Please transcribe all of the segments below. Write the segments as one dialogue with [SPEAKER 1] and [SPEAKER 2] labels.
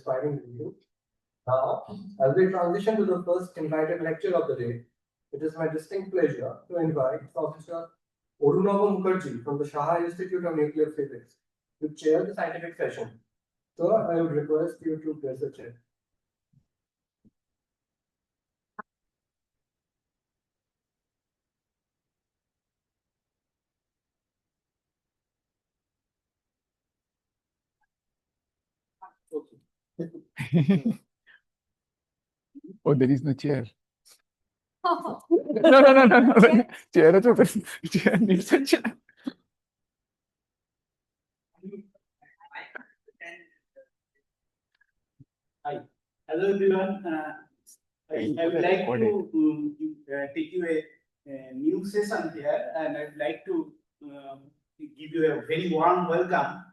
[SPEAKER 1] inspiring review. Now, as we transition to the first invited lecture of the day, it is my distinct pleasure to invite Professor Orunava Mukherjee from the Shah Institute of Nuclear Physics to chair the scientific session. Sir, I would request you to press the chair.
[SPEAKER 2] Oh, there is no chair. No. Chair, chair needs a chair.
[SPEAKER 3] Hi. Hello, everyone. I would like to take you a new session here, and I'd like to give you a very warm welcome.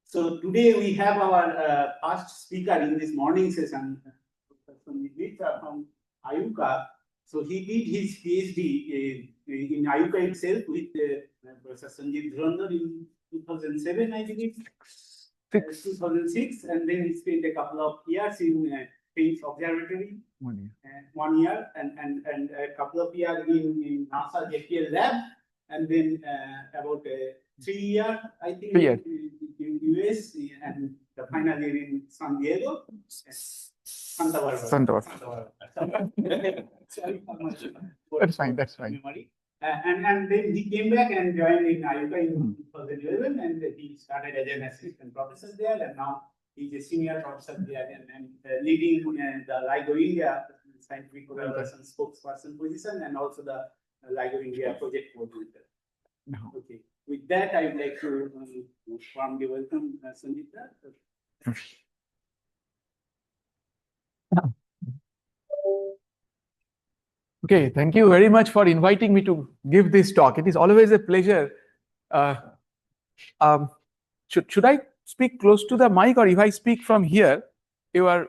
[SPEAKER 3] So today we have our first speaker in this morning session, Professor Sanjeev from IUCAA. So he did his PhD in IUCAA itself with Professor Sanjeev Dhurandhar in 2007, I believe. 2006, and then he spent a couple of years in Phoenix Observatory, 1 year, and a couple of years in NASA JPL lab, and then about 3 years, I think, in US, and the final year in San Diego, Santa Barbara. Sorry for my
[SPEAKER 2] That's fine.
[SPEAKER 3] memory. And then he came back and joined in IUCAA in 2011, and he started as an assistant professor there, and now he's a senior professor there and leading the LIGO India scientific collaboration spokesperson position, and also the LIGO India project coordinator. Okay. With that, I would like to warmly welcome Sanjita.
[SPEAKER 2] Okay, thank you very much for inviting me to give this talk. It is always a pleasure. Should I speak close to the mic, or if I speak from here, there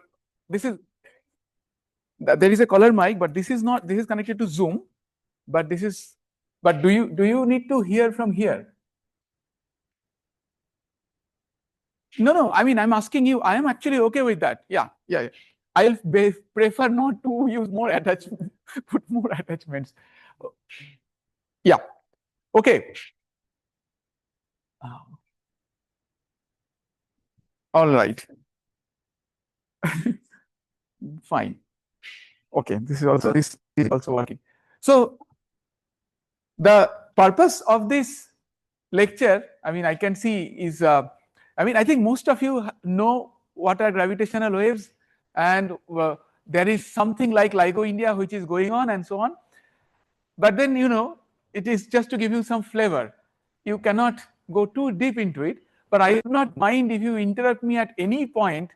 [SPEAKER 2] is a color mic, but this is connected to Zoom, but do you need to hear from here? No, I mean, I'm asking you, I am actually okay with that. Yeah. I'll prefer not to use more attachments, put more attachments. Yeah. Okay. All right. Fine. Okay. This is also working. So the purpose of this lecture, I mean, I can see is, I think most of you know what are gravitational waves, and there is something like LIGO India which is going on and so on. But then, it is just to give you some flavor. You cannot go too deep into it, but I do not mind if you interrupt me at any point,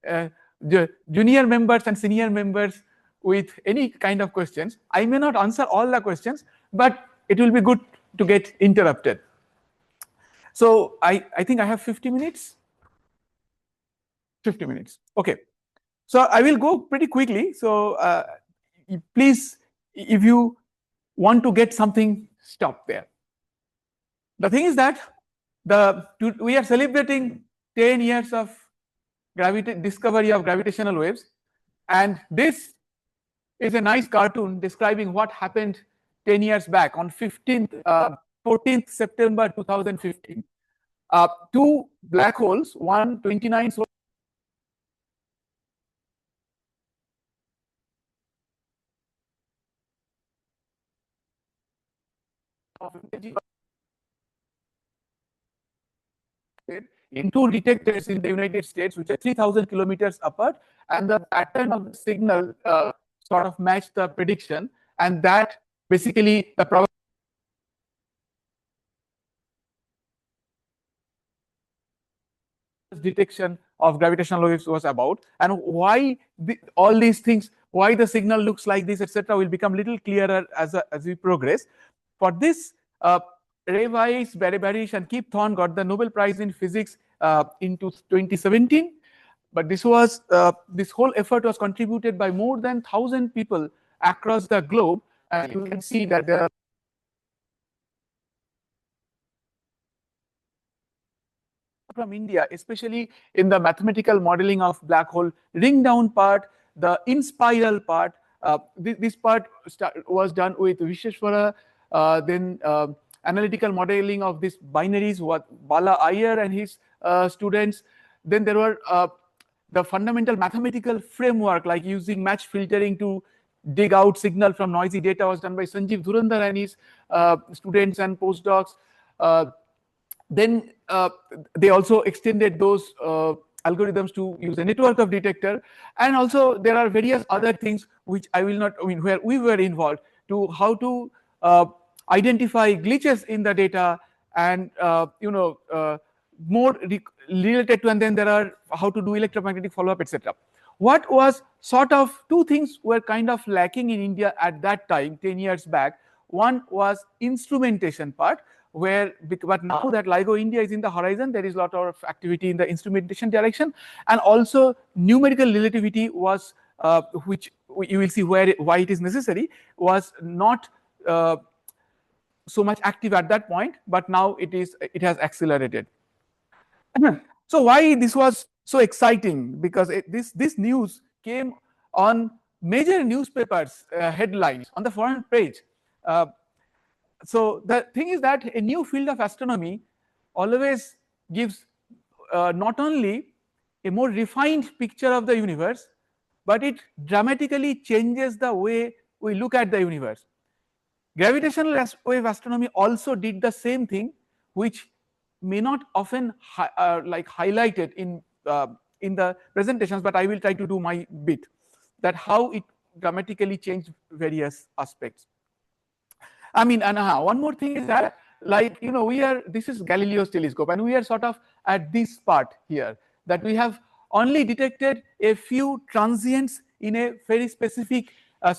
[SPEAKER 2] the junior members and senior members, with any kind of questions. I may not answer all the questions, but it will be good to get interrupted. So I think I have 50 minutes. 50 minutes. Okay. So I will go pretty quickly. So please, if you want to get something, stop there. The thing is that we are celebrating 10 years of discovery of gravitational waves, and this is a nice cartoon describing what happened 10 years back on 14th September 2015. Two black holes, one 29 solar in two detectors in the United States, which are 3,000 kilometers apart, and the pattern of the signal sort of matched the prediction, and that basically the probability detection of gravitational waves was about, and why all these things, why the signal looks like this, etc., will become little clearer as we progress. For this, Ray Weiss, Barry Barish, and Kip Thorne got the Nobel Prize in Physics in 2017. But this whole effort was contributed by more than 1,000 people across the globe, and you can see that there are from India, especially in the mathematical modeling of black hole ring down part, the in spiral part. This part was done with Visheshwara, then analytical modeling of these binaries, what Bala Iyer and his students. Then there were the fundamental mathematical framework, like using match filtering to dig out signal from noisy data, was done by Sanjeev Dhurandhar and his students and postdocs. Then they also extended those algorithms to use a network of detector. And also there are various other things which I will not, where we were involved, to how to identify glitches in the data, and more related to, and then there are how to do electromagnetic follow-up, etc. What was sort of, two things were kind of lacking in India at that time, 10 years back. One was instrumentation part, but now that LIGO India is in the horizon, there is a lot of activity in the instrumentation direction, and also numerical relativity was, which you will see why it is necessary, was not so much active at that point, but now it has accelerated. So why this was so exciting? Because this news came on major newspapers headlines on the front page. So the thing is that a new field of astronomy always gives not only a more refined picture of the universe, but it dramatically changes the way we look at the universe. Gravitational wave astronomy also did the same thing, which may not often highlighted in the presentations, but I will try to do my bit, that how it dramatically changed various aspects. I mean, and one more thing is that, this is Galileo's telescope, and we are sort of at this part here, that we have only detected a few transients in a very specific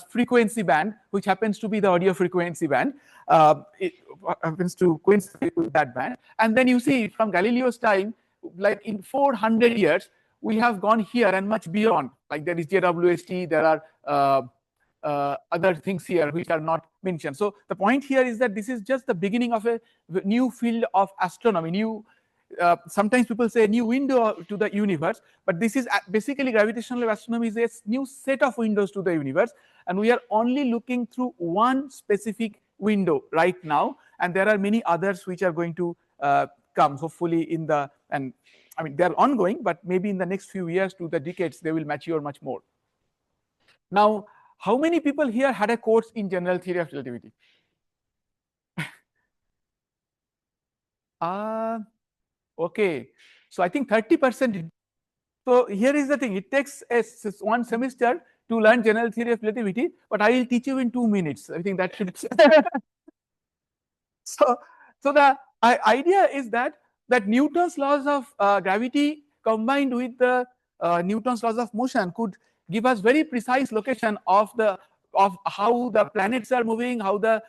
[SPEAKER 2] frequency band, which happens to be the audio frequency band. It happens to coincide with that band. And then you see from Galileo's time, like in 400 years, we have gone here and much beyond. Like there is JWST, there are other things here which are not mentioned. So the point here is that this is just the beginning of a new field of astronomy, sometimes people say a new window to the universe, but this is basically gravitational astronomy is a new set of windows to the universe, and we are only looking through one specific window right now, and there are many others which are going to come hopefully they are ongoing, but maybe in the next few years to the decades they will mature much more. Now, how many people here had a course in general theory of relativity? Okay, so I think 30%. So here is the thing, it takes one semester to learn general theory of relativity, but I will teach you in 2 minutes. I think that should so the idea is that Newton's laws of gravity combined with the Newton's laws of motion could give us very precise location of how the planets are moving,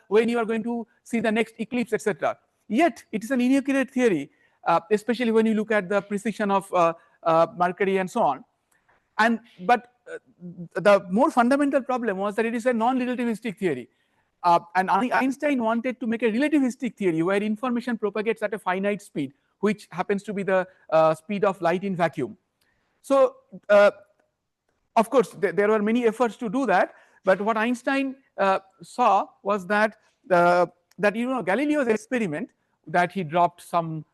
[SPEAKER 2] when you are going to see the next eclipse, etc. Yet it is an inaccurate theory, especially when you look at the precision of Mercury and so on. But the more fundamental problem was that it is a non-relativistic theory. And Einstein wanted to make a relativistic theory where information propagates at a finite speed, which happens to be the speed of light in vacuum. So, of course, there were many efforts to do that, but what Einstein saw was that Galileo's experiment, that he dropped some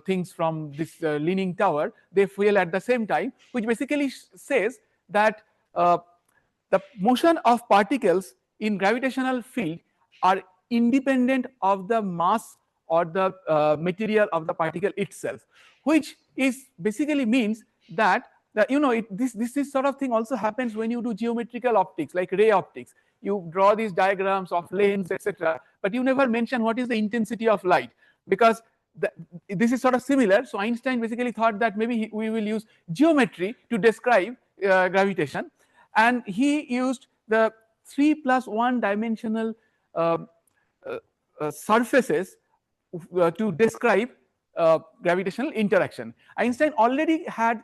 [SPEAKER 2] things from this leaning tower, they fell at the same time, which basically says that the motion of particles in gravitational field are independent of the mass or the material of the particle itself, which is basically means that this sort of thing also happens when you do geometrical optics, like ray optics. You draw these diagrams of lanes, etc., but you never mention what is the intensity of light, because this is sort of similar. So Einstein basically thought that maybe we will use geometry to describe gravitation, and he used the 3+1 dimensional surfaces to describe gravitational interaction. Einstein already had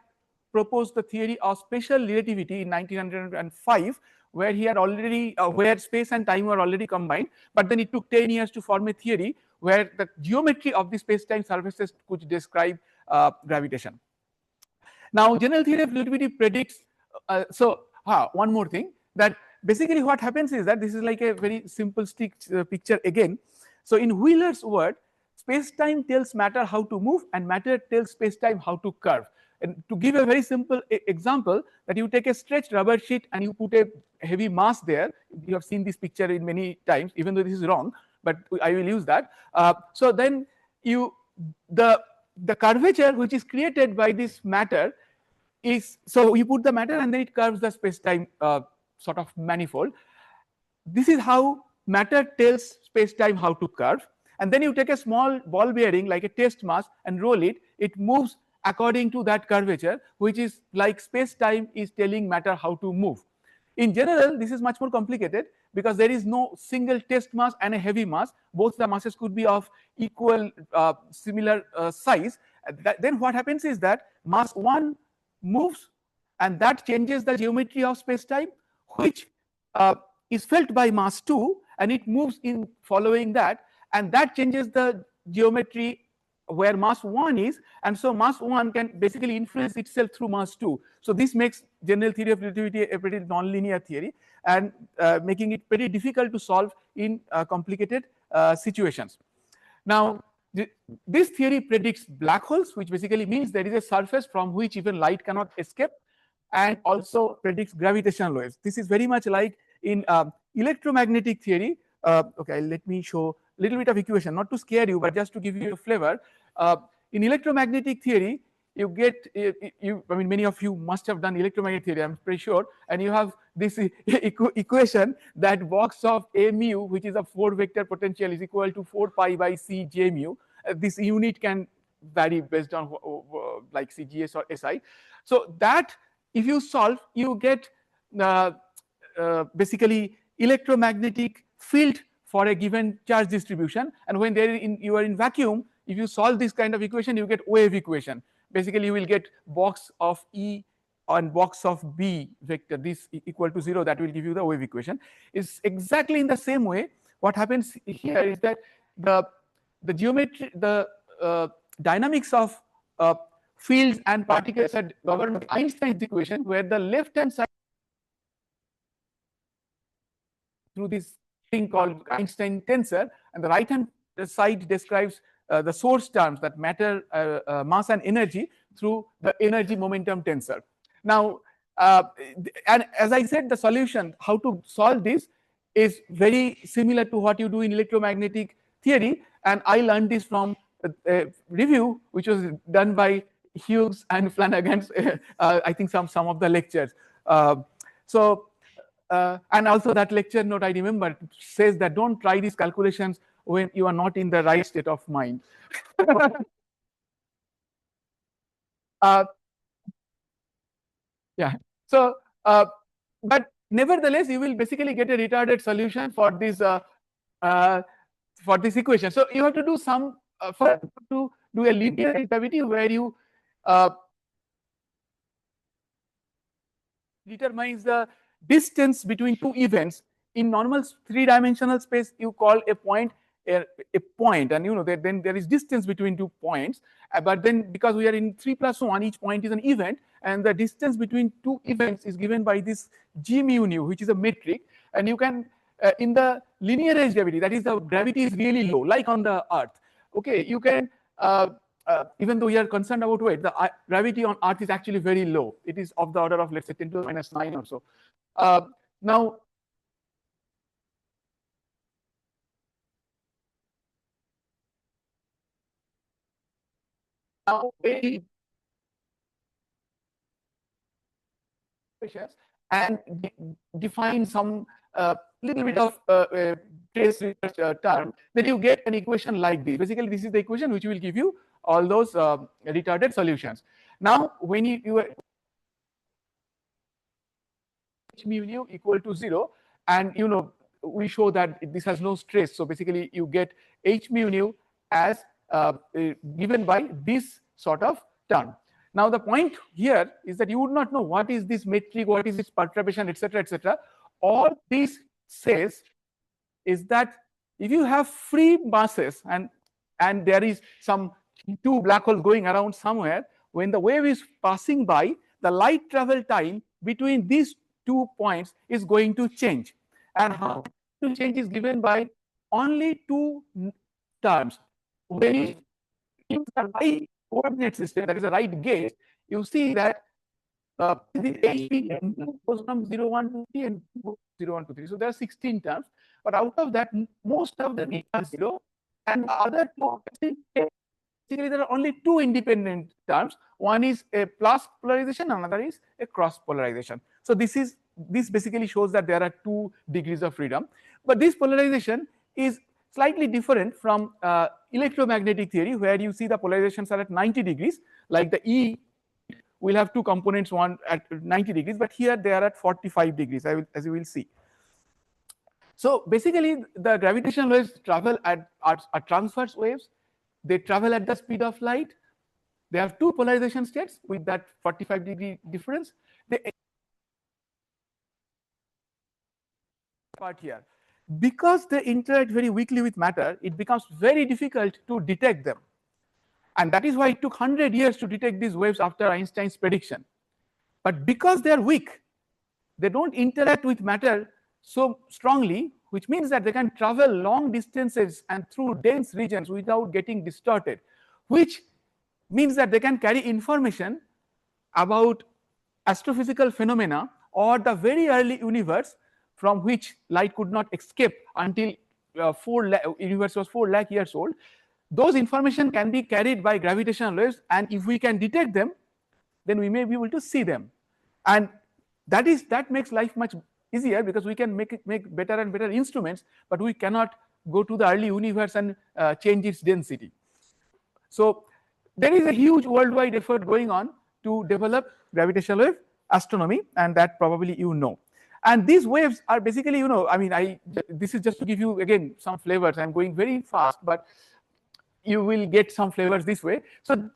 [SPEAKER 2] proposed the theory of special relativity in 1905, where he had already where space and time were already combined, but then it took 10 years to form a theory where the geometry of the space-time surfaces could describe gravitation. Now, general theory of relativity predicts, one more thing, that basically what happens is that this is like a very simple picture again. So in Wheeler's word, space-time tells matter how to move and matter tells space-time how to curve. And to give a very simple example, that you take a stretched rubber sheet and you put a heavy mass there. You have seen this picture in many times, even though this is wrong, but I will use that. So then the curvature which is created by this matter is, so you put the matter and then it curves the space-time sort of manifold. This is how matter tells space-time how to curve. And then you take a small ball bearing like a test mass and roll it. It moves according to that curvature, which is like space-time is telling matter how to move. In general, this is much more complicated because there is no single test mass and a heavy mass. Both the masses could be of equal, similar size. Then what happens is that mass 1 moves and that changes the geometry of space-time, which is felt by mass 2 and it moves in following that, and that changes the geometry where mass 1 is, and so mass 1 can basically influence itself through mass 2. So this makes general theory of relativity a pretty nonlinear theory and making it pretty difficult to solve in complicated situations. Now, this theory predicts black holes, which basically means there is a surface from which even light cannot escape, and also predicts gravitational waves. This is very much like in electromagnetic theory. Okay, let me show a little bit of equation, not to scare you, but just to give you a flavor. In electromagnetic theory, you get, I mean, many of you must have done electromagnetic theory, I'm pretty sure, and you have this equation that box of A mu, which is a 4-vector potential, is equal to 4 pi by C J mu. This unit can vary based on like CGS or SI. So that if you solve, you get basically electromagnetic field for a given charge distribution, and when you are in vacuum, if you solve this kind of equation, you get wave equation. Basically, you will get box of E and box of B vector, this equal to 0, that will give you the wave equation. It's exactly in the same way. What happens here is that the geometry, the dynamics of fields and particles are governed by Einstein's equation, where the left-hand side through this thing called Einstein tensor, and the right-hand side describes the source terms, that matter, mass and energy, through the energy momentum tensor. Now, and as I said, the solution, how to solve this, is very similar to what you do in electromagnetic theory, and I learned this from a review which was done by Hughes and Flanagan's, I think some of the lectures. And also that lecture note, I remember, says that don't try these calculations when you are not in the right state of mind. Yeah. So, but nevertheless, you will basically get a retarded solution for this equation. So you have to do some to do a linear gravity where you determines the distance between two events. In normal 3-dimensional space, you call a point a point, and then there is distance between 2 points. But then because we are in 3+1, each point is an event, and the distance between 2 events is given by this g mu nu, which is a metric. And you can in the linearized gravity, that is, the gravity is really low, like on the Earth. Okay, you can even though we are concerned about weight, the gravity on Earth is actually very low. It is of the order of, let's say, 10 to the -9 or so. Now, and define some little bit of trace research term, then you get an equation like this. Basically, this is the equation which will give you all those retarded solutions. Now, when you h mu nu equal to 0, and we show that this has no stress. So basically, you get h mu nu as given by this sort of term. Now, the point here is that you would not know what is this metric, what is this perturbation, etc., etc. All this says is that if you have free masses and there is some two black holes going around somewhere, when the wave is passing by, the light travel time between these 2 points is going to change. And how to change is given by only 2 terms. When you use the right coordinate system, that is the right gauge, you see that the HP goes from 0, 1, 2, 3 and 0, 1, 2, 3. So there are 16 terms, but out of that, most of them are 0, and the other two, basically there are only 2 independent terms. One is a plus polarization, another is a cross polarization. So this basically shows that there are 2 degrees of freedom. But this polarization is slightly different from electromagnetic theory, where you see the polarizations are at 90 degrees, like the E will have 2 components, one at 90 degrees, but here they are at 45 degrees, as you will see. So basically, the gravitational waves travel are transverse waves. They travel at the speed of light. They have 2 polarization states with that 45-degree difference. They part here. Because they interact very weakly with matter, it becomes very difficult to detect them. And that is why it took 100 years to detect these waves after Einstein's prediction. But because they are weak, they don't interact with matter so strongly, which means that they can travel long distances and through dense regions without getting distorted, which means that they can carry information about astrophysical phenomena or the very early universe from which light could not escape until universe was 4 lakh years old. Those information can be carried by gravitational waves, and if we can detect them, then we may be able to see them. And that makes life much easier, because we can make better and better instruments, but we cannot go to the early universe and change its density. So there is a huge worldwide effort going on to develop gravitational wave astronomy, and that probably you know. And these waves are basically, I mean, this is just to give you again some flavors. I'm going very fast, but you will get some flavors this way. So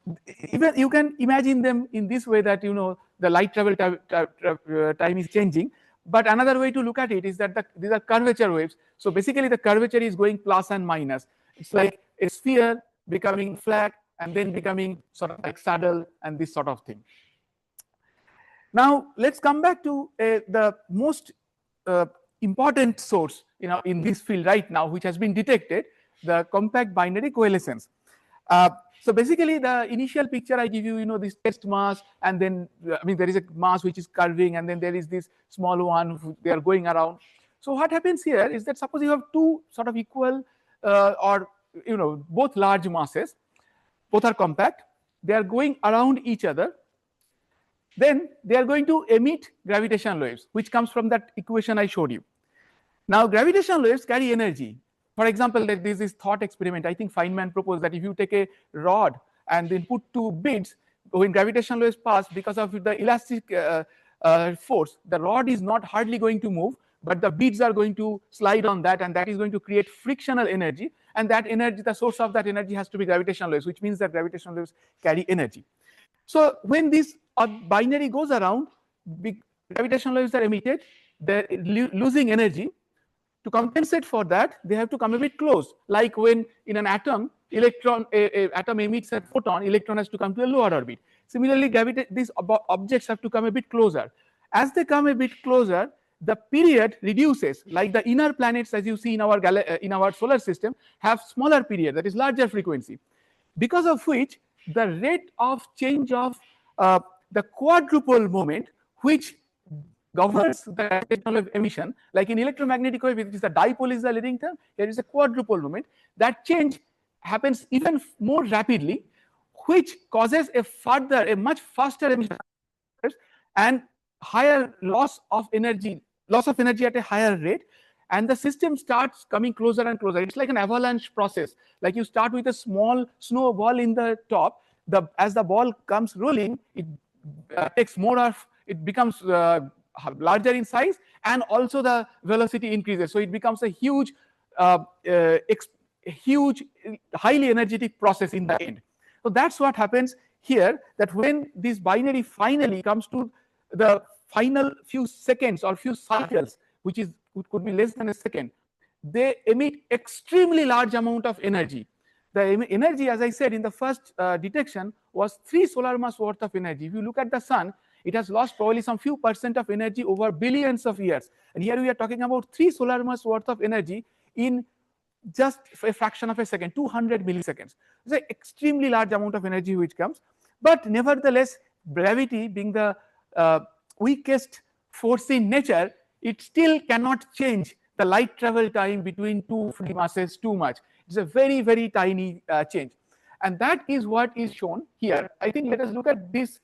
[SPEAKER 2] even you can imagine them in this way, that the light travel time is changing. But another way to look at it is that these are curvature waves. So basically the curvature is going plus and minus. It's like a sphere becoming flat and then becoming sort of like saddle and this sort of thing. Now let's come back to the most important source in this field right now, which has been detected, the compact binary coalescence. So basically the initial picture I give you, this test mass, and then there is a mass which is curving, and then there is this small one, they are going around. So what happens here is that suppose you have 2 sort of equal or both large masses, both are compact, they are going around each other, then they are going to emit gravitational waves, which comes from that equation I showed you. Now gravitational waves carry energy. For example, there is this thought experiment. I think Feynman proposed that if you take a rod and then put 2 beads, when gravitational waves pass, because of the elastic force, the rod is not hardly going to move, but the beads are going to slide on that, and that is going to create frictional energy. And that energy, the source of that energy has to be gravitational waves, which means that gravitational waves carry energy. So when this binary goes around, gravitational waves are emitted, they're losing energy. To compensate for that, they have to come a bit close. Like when in an atom, atom emits a photon, electron has to come to a lower orbit. Similarly, these objects have to come a bit closer. As they come a bit closer, the period reduces. Like the inner planets, as you see in our solar system, have smaller period, that is larger frequency. Because of which the rate of change of the quadrupole moment, which governs the gravitational wave emission, like in electromagnetic wave, it is the dipole is the leading term, there is a quadrupole moment. That change happens even more rapidly, which causes a much faster emission and higher loss of energy at a higher rate, and the system starts coming closer and closer. It's like an avalanche process. Like you start with a small snowball in the top, as the ball comes rolling, it takes more of, it becomes larger in size, and also the velocity increases. So it becomes a huge, highly energetic process in the end. So that's what happens here, that when this binary finally comes to the final few seconds or few cycles, which could be less than a second, they emit extremely large amount of energy. the energy, as I said in the first detection, was 3 solar mass worth of energy. If you look at the sun, it has lost probably some few percent of energy over billions of years. And here we are talking about 3 solar mass worth of energy in just a fraction of a second, 200 milliseconds. It's an extremely large amount of energy which comes. But nevertheless, gravity being the weakest force in nature, it still cannot change the light travel time between two free masses too much. It's a very, very tiny change. And that is what is shown here. I think let us look at this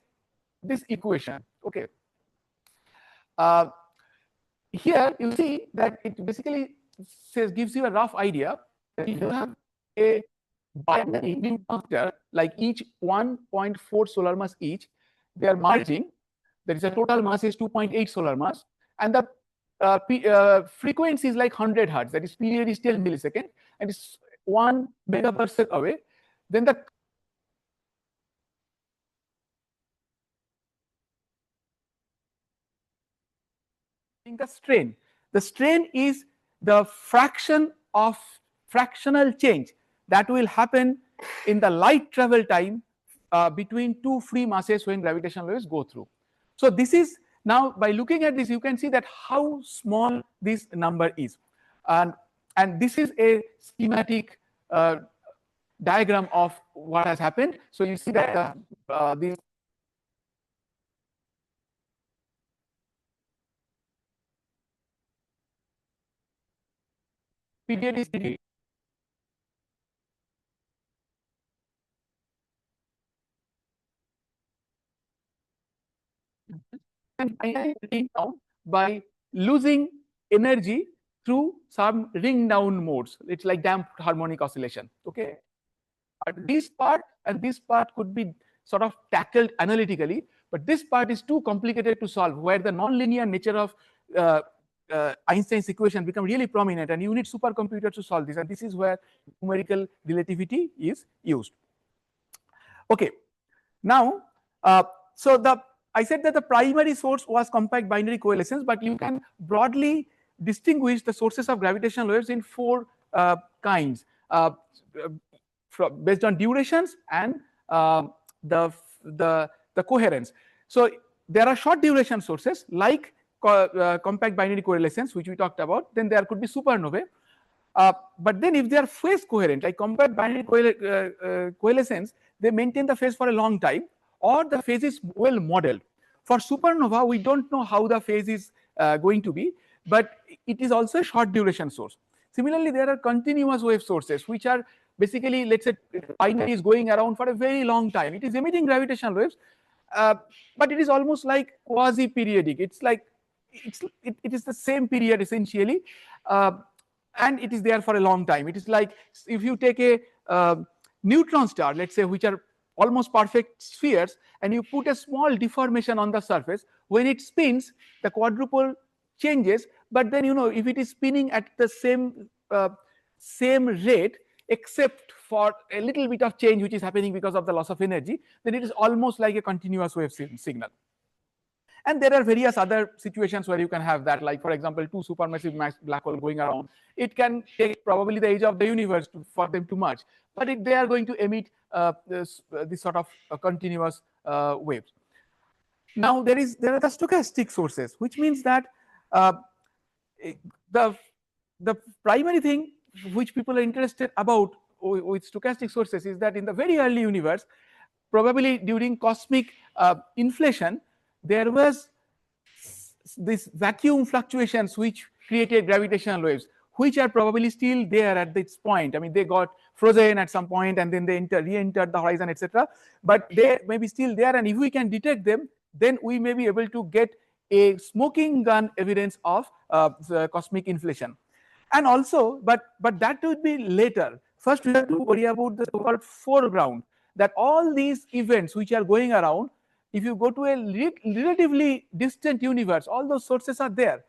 [SPEAKER 2] equation. Okay. Here you see that it basically gives you a rough idea that if you have a binary new puncture, like each 1.4 solar mass each, they are merging. There is a total mass is 2.8 solar mass, and the frequency is like 100 hertz. That is, period is 10 milliseconds, and it's 1 megaparsec away. Then the strain. The strain is the fraction of fractional change that will happen in the light travel time between two free masses when gravitational waves go through. So this is now, by looking at this, you can see that how small this number is, and this is a schematic diagram of what has happened. So you see that this period is period. And I ring down by losing energy through some ring down modes. It's like damped harmonic oscillation. Okay, but this part and this part could be sort of tackled analytically, but this part is too complicated to solve, where the nonlinear nature of Einstein's equation become really prominent, and you need supercomputers to solve this, and this is where numerical relativity is used. Okay, now so I said that the primary source was compact binary coalescence, but you can broadly distinguish the sources of gravitational waves in 4 kinds based on durations and the coherence. So there are short duration sources like compact binary coalescence, which we talked about. Then there could be supernovae. But then if they are phase coherent, like compact binary coalescence, they maintain the phase for a long time, or the phase is well modeled. For supernova, we don't know how the phase is going to be, but it is also a short duration source. Similarly, there are continuous wave sources, which are basically, let's say, binary is going around for a very long time. It is emitting gravitational waves, but it is almost like quasi-periodic. It's like it is the same period essentially, and it is there for a long time. It is like if you take a neutron star, let's say, which are almost perfect spheres, and you put a small deformation on the surface. When it spins, the quadrupole changes, but then if it is spinning at the same rate, except for a little bit of change which is happening because of the loss of energy, then it is almost like a continuous wave signal. And there are various other situations where you can have that, like for example, 2 supermassive black holes going around. It can take probably the age of the universe for them to merge, but they are going to emit this sort of continuous waves. Now there are the stochastic sources, which means that the primary thing which people are interested about with stochastic sources is that in the very early universe, probably during cosmic inflation, there was this vacuum fluctuations which created gravitational waves, which are probably still there at this point. I mean, they got frozen at some point and then they re-entered the horizon, etc. But they may be still there, and if we can detect them, then we may be able to get a smoking gun evidence of the cosmic inflation. And also, but that would be later. First, we have to worry about the so-called foreground, that all these events which are going around, if you go to a relatively distant universe, all those sources are there,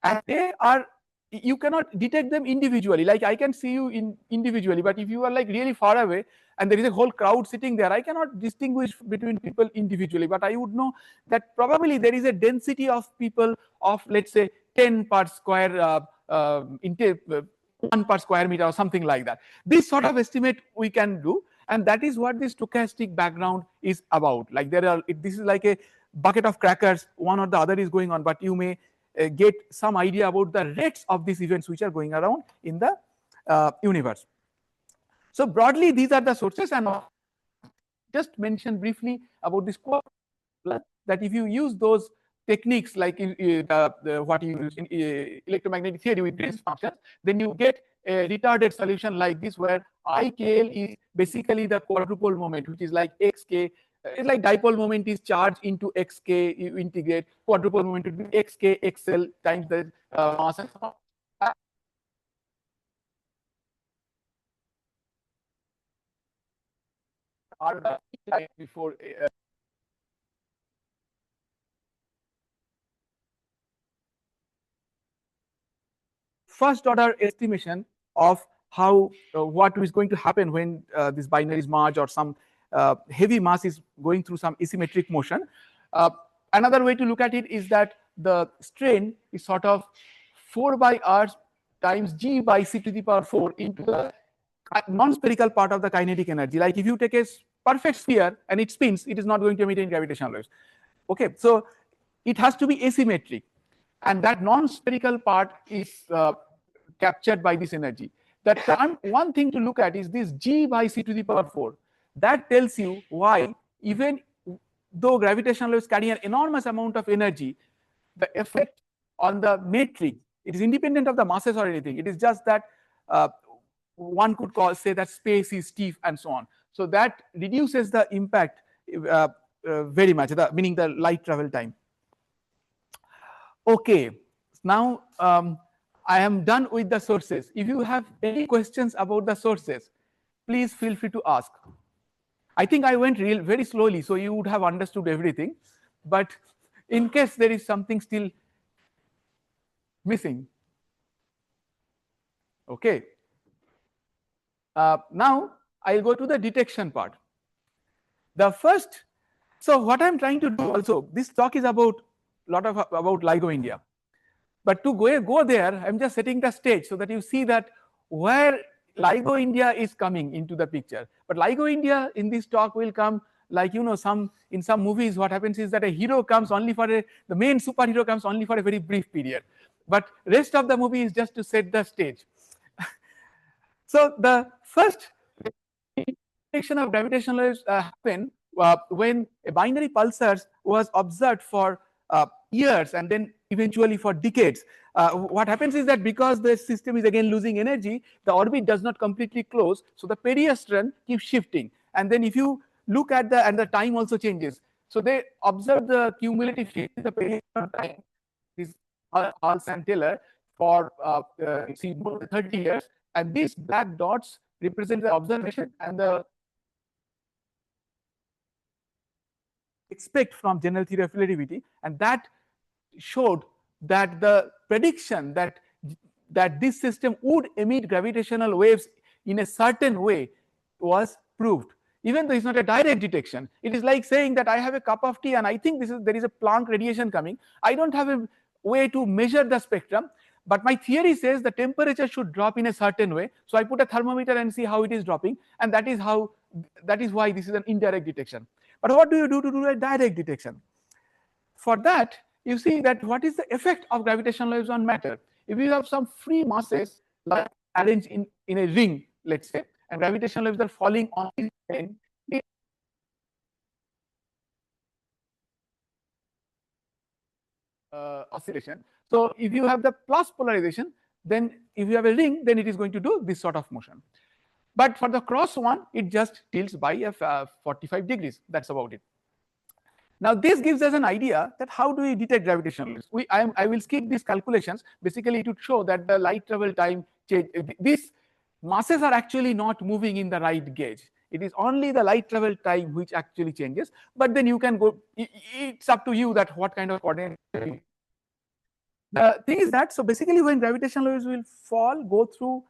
[SPEAKER 2] and you cannot detect them individually. Like I can see you individually, but if you are like really far away and there is a whole crowd sitting there, I cannot distinguish between people individually, but I would know that probably there is a density of people of, let's say, 10 per square 1 per square meter or something like that. This sort of estimate we can do, and that is what the stochastic background is about. Like this is like a bucket of crackers, one or the other is going on, but you may get some idea about the rates of these events which are going around in the universe. So broadly, these are the sources, and just mention briefly about this that if you use those techniques like what you use in electromagnetic theory with Green's functions, then you get a retarded solution like this, where IKL is basically the quadrupole moment, which is like xk. It's like dipole moment is charge into xk, you integrate, quadrupole moment would be xk xl times the mass and so on. Before first order estimation of how what is going to happen when this binaries merge or some heavy mass is going through some asymmetric motion. Another way to look at it is that the strain is sort of 4 by r times g by c to the power 4 into the non-spherical part of the kinetic energy. Like if you take a perfect sphere and it spins, it is not going to emit any gravitational waves. Okay, so it has to be asymmetric, and that non-spherical part is captured by this energy. That one thing to look at is this g by c to the power 4. That tells you why, even though gravitational waves carry an enormous amount of energy, the effect on the metric, it is independent of the masses or anything. It is just that one could say that space is stiff and so on. So that reduces the impact very much, meaning the light travel time. Okay, now I am done with the sources. If you have any questions about the sources, please feel free to ask. I think I went very slowly, so you would have understood everything. But in case there is something still missing. Okay. Now I'll go to the detection part. The first, so what I'm trying to do also, this talk is about about LIGO India. But to go there, I'm just setting the stage so that you see that where LIGO India is coming into the picture. But LIGO India in this talk will come like, you know, in some movies, what happens is that a hero comes only for the main superhero comes only for a very brief period. But rest of the movie is just to set the stage. So the first detection of gravitational waves happened when a binary pulsars was observed for years and then eventually for decades. What happens is that because the system is again losing energy, the orbit does not completely close, so the periastron keeps shifting. And then if you look at the time also changes. So they observe the cumulative shift in the periastron time, this Hals and Taylor, for more than 30 years, and these black dots represent the observation and the expect from general theory of relativity, and that showed that the prediction that this system would emit gravitational waves in a certain way was proved. Even though it's not a direct detection, it is like saying that I have a cup of tea and I think there is a Planck radiation coming. I don't have a way to measure the spectrum, but my theory says the temperature should drop in a certain way. So I put a thermometer and see how it is dropping, and that is why this is an indirect detection. But what do you do to do a direct detection? For that, you see that what is the effect of gravitational waves on matter. If you have some free masses like arranged in a ring, let's say, and gravitational waves are falling on this plane, oscillation. So if you have the plus polarization, then if you have a ring, then it is going to do this sort of motion. But for the cross one, it just tilts by 45 degrees. That's about it. Now this gives us an idea that how do we detect gravitational waves. I will skip these calculations. Basically, it would show that the light travel time change. These masses are actually not moving in the right gauge. It is only the light travel time which actually changes. But then you can go. It's up to you that what kind of coordinate. The thing is that, so basically when gravitational waves will go through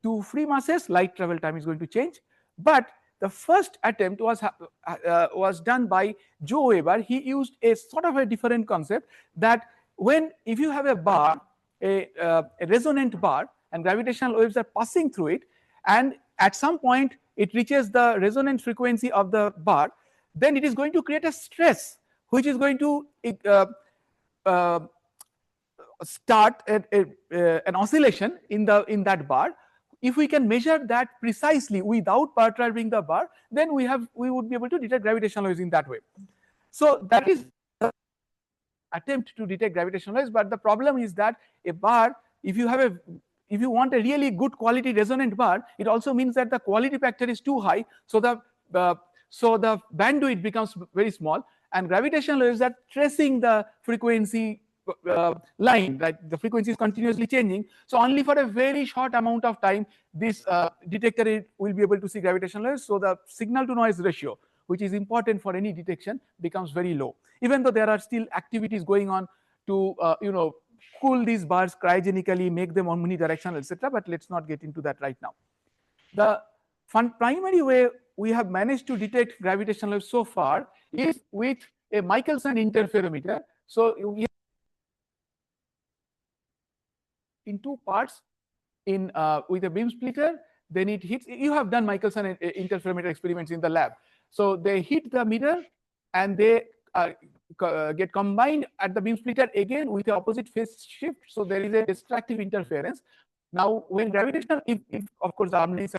[SPEAKER 2] to free masses, light travel time is going to change. But the first attempt was done by Joe Weber. He used a sort of a different concept that if you have a bar, a resonant bar, and gravitational waves are passing through it, and at some point it reaches the resonant frequency of the bar, then it is going to create a stress which is going to start an oscillation in that bar. If we can measure that precisely without perturbing the bar, then we would be able to detect gravitational waves in that way. So that is the attempt to detect gravitational waves, but the problem is that a bar, if you want a really good quality resonant bar, it also means that the quality factor is too high, so the bandwidth becomes very small, and gravitational waves are tracing the frequency line, that the frequency is continuously changing. So only for a very short amount of time this detector will be able to see gravitational waves. So the signal to noise ratio, which is important for any detection, becomes very low, even though there are still activities going on to cool these bars cryogenically, make them omnidirectional, etc. But let's not get into that right now. The primary way we have managed to detect gravitational waves so far is with a Michelson interferometer. So we have in two parts, with a beam splitter, then it hits. You have done Michelson interferometer experiments in the lab. So they hit the mirror and they get combined at the beam splitter again with the opposite phase shift. So there is a destructive interference. Now, when gravitational, if of course the harmonics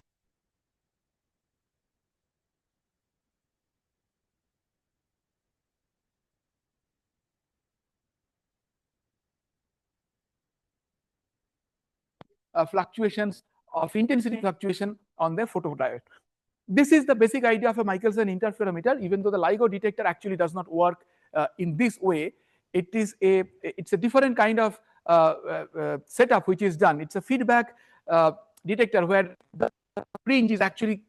[SPEAKER 2] fluctuations of intensity fluctuation on the photodiode. This is the basic idea of a Michelson interferometer. Even though the LIGO detector actually does not work in this way, it's a different kind of setup which is done. It's a feedback detector where the fringe is actually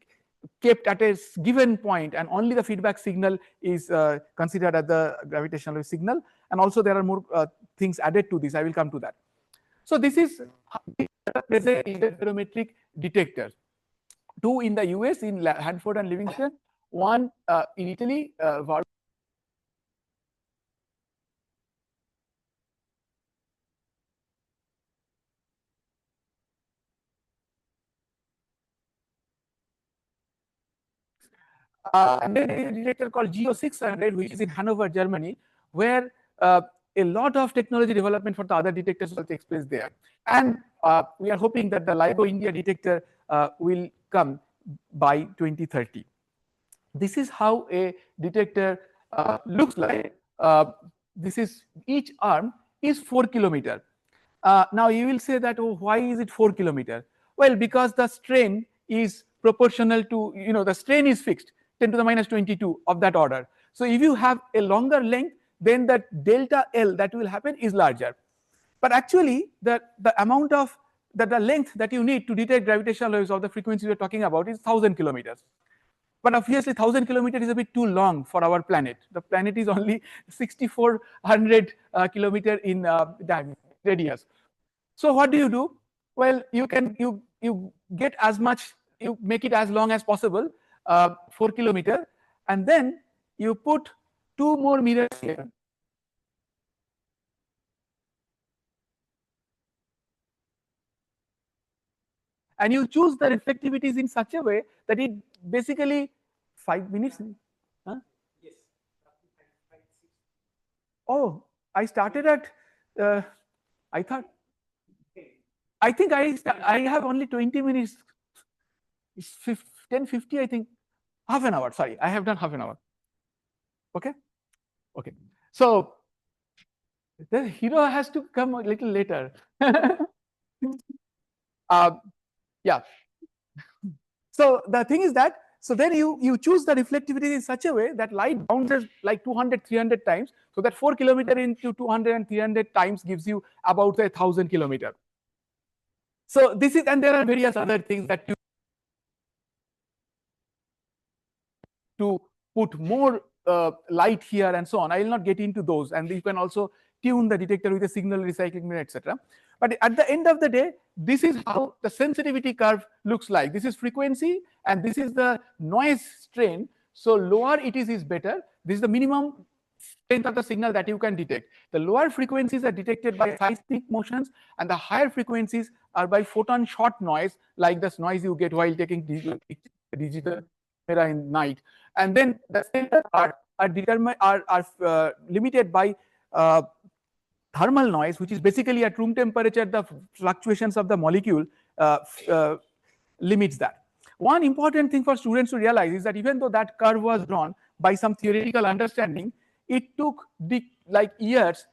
[SPEAKER 2] kept at a given point, and only the feedback signal is considered as the gravitational wave signal. And also there are more things added to this. I will come to that. So this is present interferometric detector. Two in the US in Hanford and Livingston, one in Italy, and then there is a detector called GO600, which is in Hanover, Germany, where a lot of technology development for the other detectors will take place there. And we are hoping that the LIGO India detector will come by 2030. This is how a detector looks like. This is each arm is 4 kilometers. Now you will say that, oh, why is it 4 kilometers? Well, because the strain is proportional to, the strain is fixed, 10 to the minus 22 of that order. So if you have a longer length, then that delta L that will happen is larger. But actually, the amount of the length that you need to detect gravitational waves of the frequency we're talking about is 1,000 kilometers. But obviously 1,000 kilometers is a bit too long for our planet. The planet is only 6,400 kilometers in radius. So what do you do? Well, you get as much, you make it as long as possible, 4 kilometers, and then you put 2 more mirrors here. And you choose the reflectivities in such a way that it basically 5 minutes. Huh?
[SPEAKER 3] Yes.
[SPEAKER 2] Oh, I started at, I think I have only 20 minutes. It's 10:50, I think. Half an hour, sorry. I have done half an hour. Okay? Okay. So the hero has to come a little later. Yeah. So the thing is that, so then you choose the reflectivity in such a way that light bounces like 200, 300 times. So that 4 kilometers into 200 and 300 times gives you about 1,000 kilometers. So this is, and there are various other things that you to put more light here and so on. I will not get into those. And you can also tune the detector with a signal recycling mirror, etc. But at the end of the day, this is how the sensitivity curve looks like. This is frequency, and this is the noise strain. So lower it is better. This is the minimum strength of the signal that you can detect. The lower frequencies are detected by seismic motions, and the higher frequencies are by photon shot noise, like this noise you get while taking digital camera in night. And then the center are determined limited by thermal noise, which is basically at room temperature, the fluctuations of the molecule limits that. One important thing for students to realize is that even though that curve was drawn by some theoretical understanding, it took like years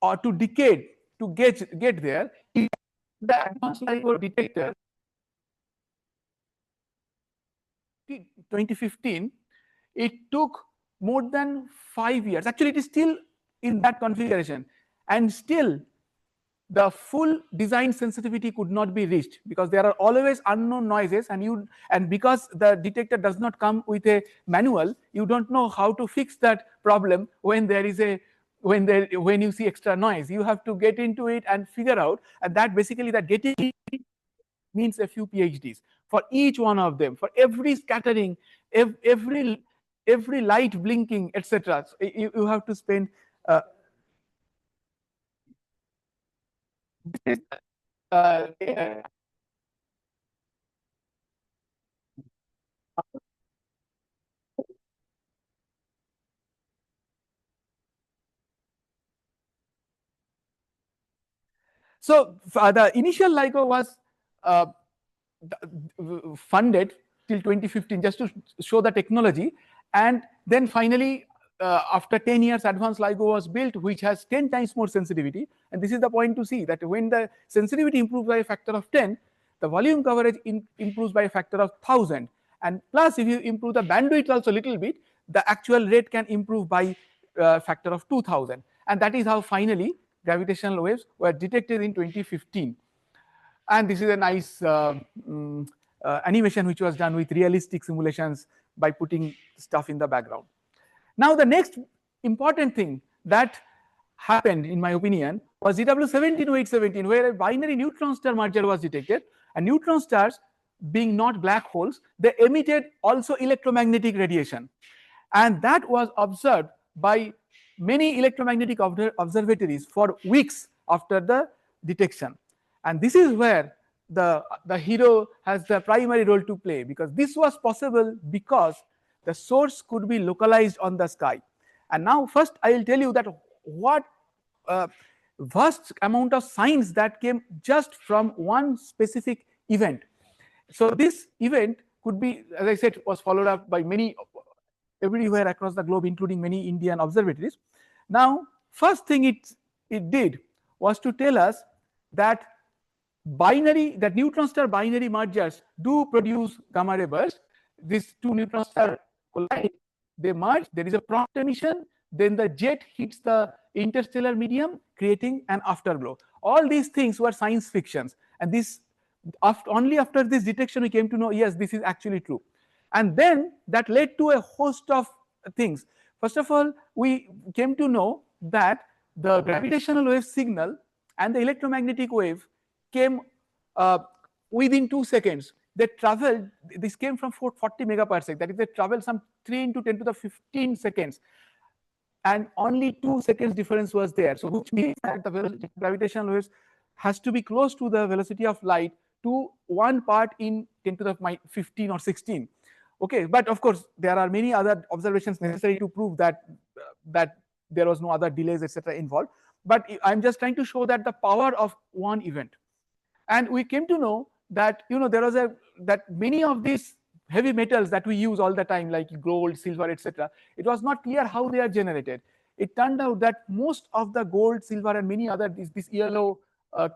[SPEAKER 2] or to decade to get there. The advanced LIGO detector 2015, it took more than 5 years. Actually, it is still in that configuration, and still the full design sensitivity could not be reached because there are always unknown noises, and because the detector does not come with a manual, you don't know how to fix that problem when there is a when you see extra noise. You have to get into it and figure out, and that basically that getting means a few PhDs for each one of them, for every scattering, every light blinking, etc. So you have to spend uh, so the initial LIGO was funded till 2015 just to show the technology, and then finally after 10 years advanced LIGO was built, which has 10 times more sensitivity. And this is the point to see that when the sensitivity improves by a factor of 10, the volume coverage improves by a factor of 1000, and plus if you improve the bandwidth also a little bit, the actual rate can improve by a factor of 2000. And that is how finally gravitational waves were detected in 2015. And this is a nice animation which was done with realistic simulations by putting stuff in the background. Now the next important thing that happened, in my opinion, was ZW17817, where a binary neutron star merger was detected. And neutron stars, being not black holes, they emitted also electromagnetic radiation. And that was observed by many electromagnetic observatories for weeks after the detection. And this is where the hero has the primary role to play, because this was possible because the source could be localized on the sky. And now first I will tell you that what vast amount of science that came just from one specific event. So this event could be, as I said, was followed up by many everywhere across the globe, including many Indian observatories. Now, first thing it did was to tell us that neutron star binary mergers do produce gamma ray bursts. These two neutron stars collide, they merge, there is a prompt emission, then the jet hits the interstellar medium, creating an afterglow. All these things were science fictions, and this only after this detection we came to know, yes, this is actually true. And then that led to a host of things. First of all, we came to know that the gravitational wave signal and the electromagnetic wave came within 2 seconds. They traveled, this came from 40 megaparsec, that is, they traveled some 3 into 10 to the 15 seconds. And only 2 seconds difference was there. So which means that the gravitational waves has to be close to the velocity of light to 1 part in 10 to the 15 or 16. Okay, but of course there are many other observations necessary to prove that there was no other delays, etc. involved. But I'm just trying to show that the power of one event. And we came to know that there was that many of these heavy metals that we use all the time, like gold, silver, etc., it was not clear how they are generated. It turned out that most of the gold, silver, and many other these yellow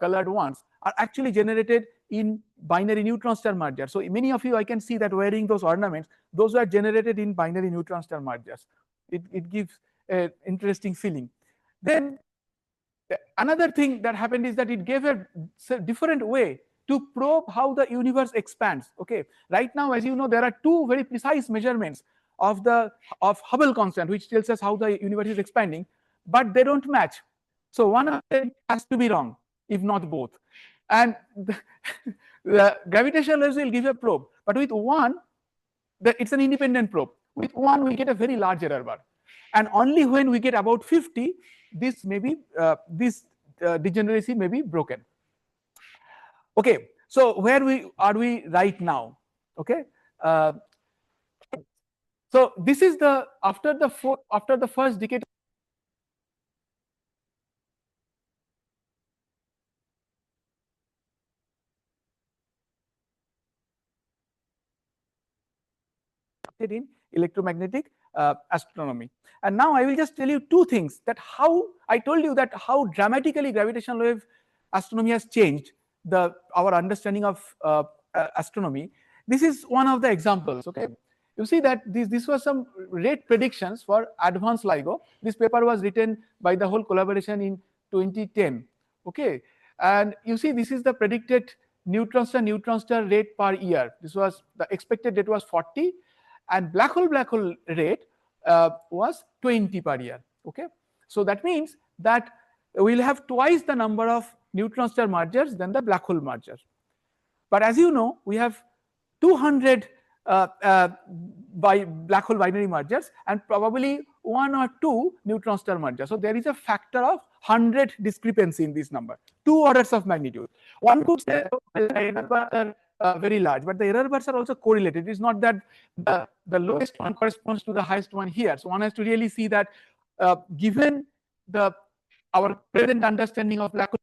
[SPEAKER 2] colored ones are actually generated in binary neutron star mergers. So many of you, I can see that wearing those ornaments, those were generated in binary neutron star mergers. It gives an interesting feeling. Then another thing that happened is that it gave a different way to probe how the universe expands. Okay, right now, as you know, there are two very precise measurements of Hubble constant, which tells us how the universe is expanding, but they don't match. So one of them has to be wrong, if not both. And the gravitational waves will give a probe, but with one, it's an independent probe. With one, we get a very large error bar. and only when we get about 50, this may be degeneracy may be broken. Okay, so where are we right now? Okay, so this is the after the first decade. In electromagnetic astronomy. And now I will just tell you two things, that how I told you that how dramatically gravitational wave astronomy has changed our understanding of astronomy. This is one of the examples. Okay, you see that this was some rate predictions for advanced LIGO. This paper was written by the whole collaboration in 2010. Okay, and you see this is the predicted neutron star rate per year. This was the expected rate was 40, and black hole rate was 20 per year. Okay, so that means that we'll have twice the number of neutron star mergers than the black hole merger. But as you know, we have 200 by black hole binary mergers and probably 1 or 2 neutron star mergers. So there is a factor of 100 discrepancy in this number, 2 orders of magnitude. One could say the error bars are very large, but the error bars are also correlated. It is not that the lowest one corresponds to the highest one here. So one has to really see that given our present understanding of black hole,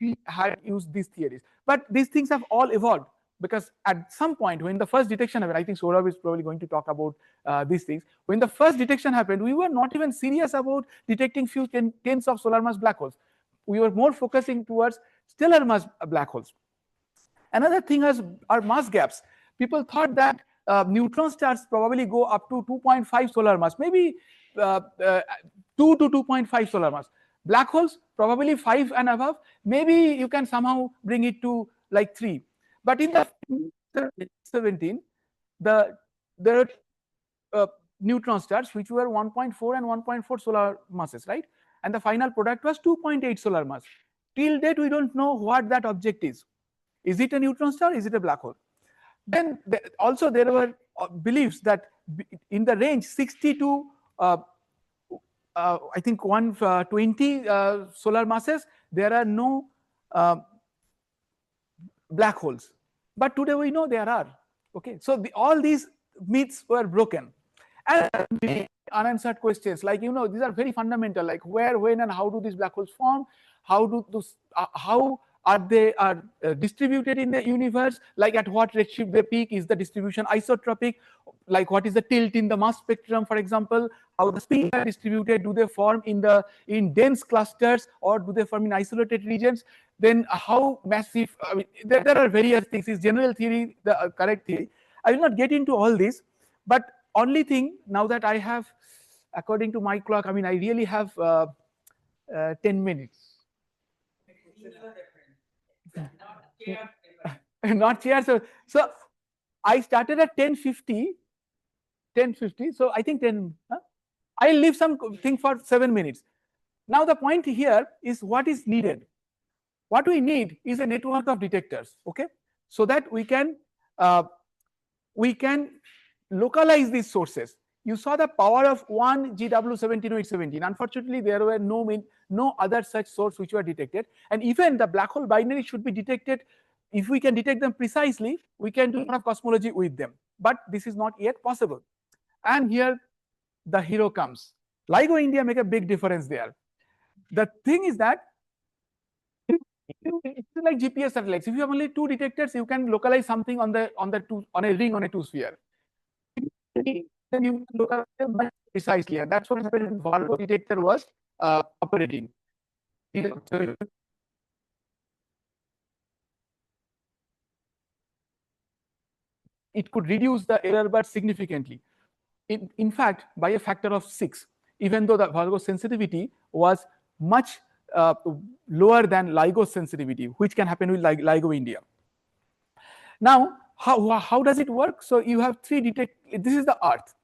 [SPEAKER 2] we had used these theories. But these things have all evolved, because at some point when the first detection happened, I think Saurabh is probably going to talk about these things. When the first detection happened, we were not even serious about detecting few tens of solar mass black holes. We were more focusing towards stellar mass black holes. Another thing are mass gaps. People thought that neutron stars probably go up to 2.5 solar mass, maybe 2 to 2.5 solar mass. Black holes probably 5 and above. Maybe you can somehow bring it to like 3. But in the 17, there are neutron stars which were 1.4 and 1.4 solar masses, right? And the final product was 2.8 solar mass. Till date, we don't know what that object is. Is it a neutron star? Is it a black hole? Then also there were beliefs that in the range 60 to I think 120 solar masses, there are no black holes. But today we know there are. Okay, so all these myths were broken. And unanswered questions, like, these are very fundamental, like where, when, and how do these black holes form? How are they distributed in the universe? Like at what redshift they peak? Is the distribution isotropic? Like what is the tilt in the mass spectrum, for example? How the speeds are distributed? Do they form in dense clusters, or do they form in isolated regions? Then how massive? I mean, there are various things. Is general theory the correct theory? I will not get into all this, but only thing now that I have, according to my clock, I mean, I really have 10 minutes. Not chair. So I started at 10:50. So I think 10. I'll leave something for 7 minutes. Now the point here is what is needed. What we need is a network of detectors. Okay, so that we can localize these sources. You saw the power of one GW17817. Unfortunately, there were no other such source which were detected. And even the black hole binary should be detected. If we can detect them precisely, we can do a lot of cosmology with them. But this is not yet possible. And here the hero comes. LIGO India make a big difference there. The thing is that it's like GPS satellites. If you have only 2 detectors, you can localize something on a ring on a 2-sphere. Then you can localize them precisely, and that's what happened when Vargo detector was operating. It could reduce the error bar significantly. In fact, by a factor of 6, even though the Vargo sensitivity was much lower than LIGO sensitivity, which can happen with LIGO India. Now, how does it work? So you have 3 detectors. This is the Earth.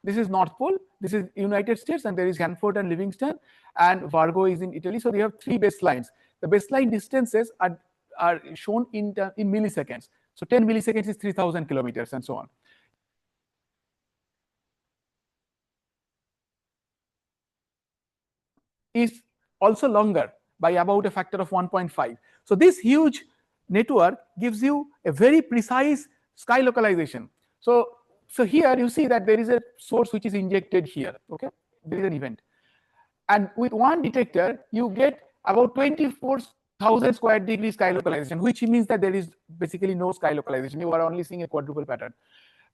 [SPEAKER 2] This is North Pole. This is United States, and there is Hanford and Livingston, and Vargo is in Italy. So they have 3 baselines. The baseline distances are shown in milliseconds. So 10 milliseconds is 3,000 kilometers, and so on. is also longer by about a factor of 1.5. So this huge network gives you a very precise sky localization. So here you see that there is a source which is injected here. Okay, there is an event, and with one detector you get about 24,000 square degree sky localization, which means that there is basically no sky localization. You are only seeing a quadruple pattern.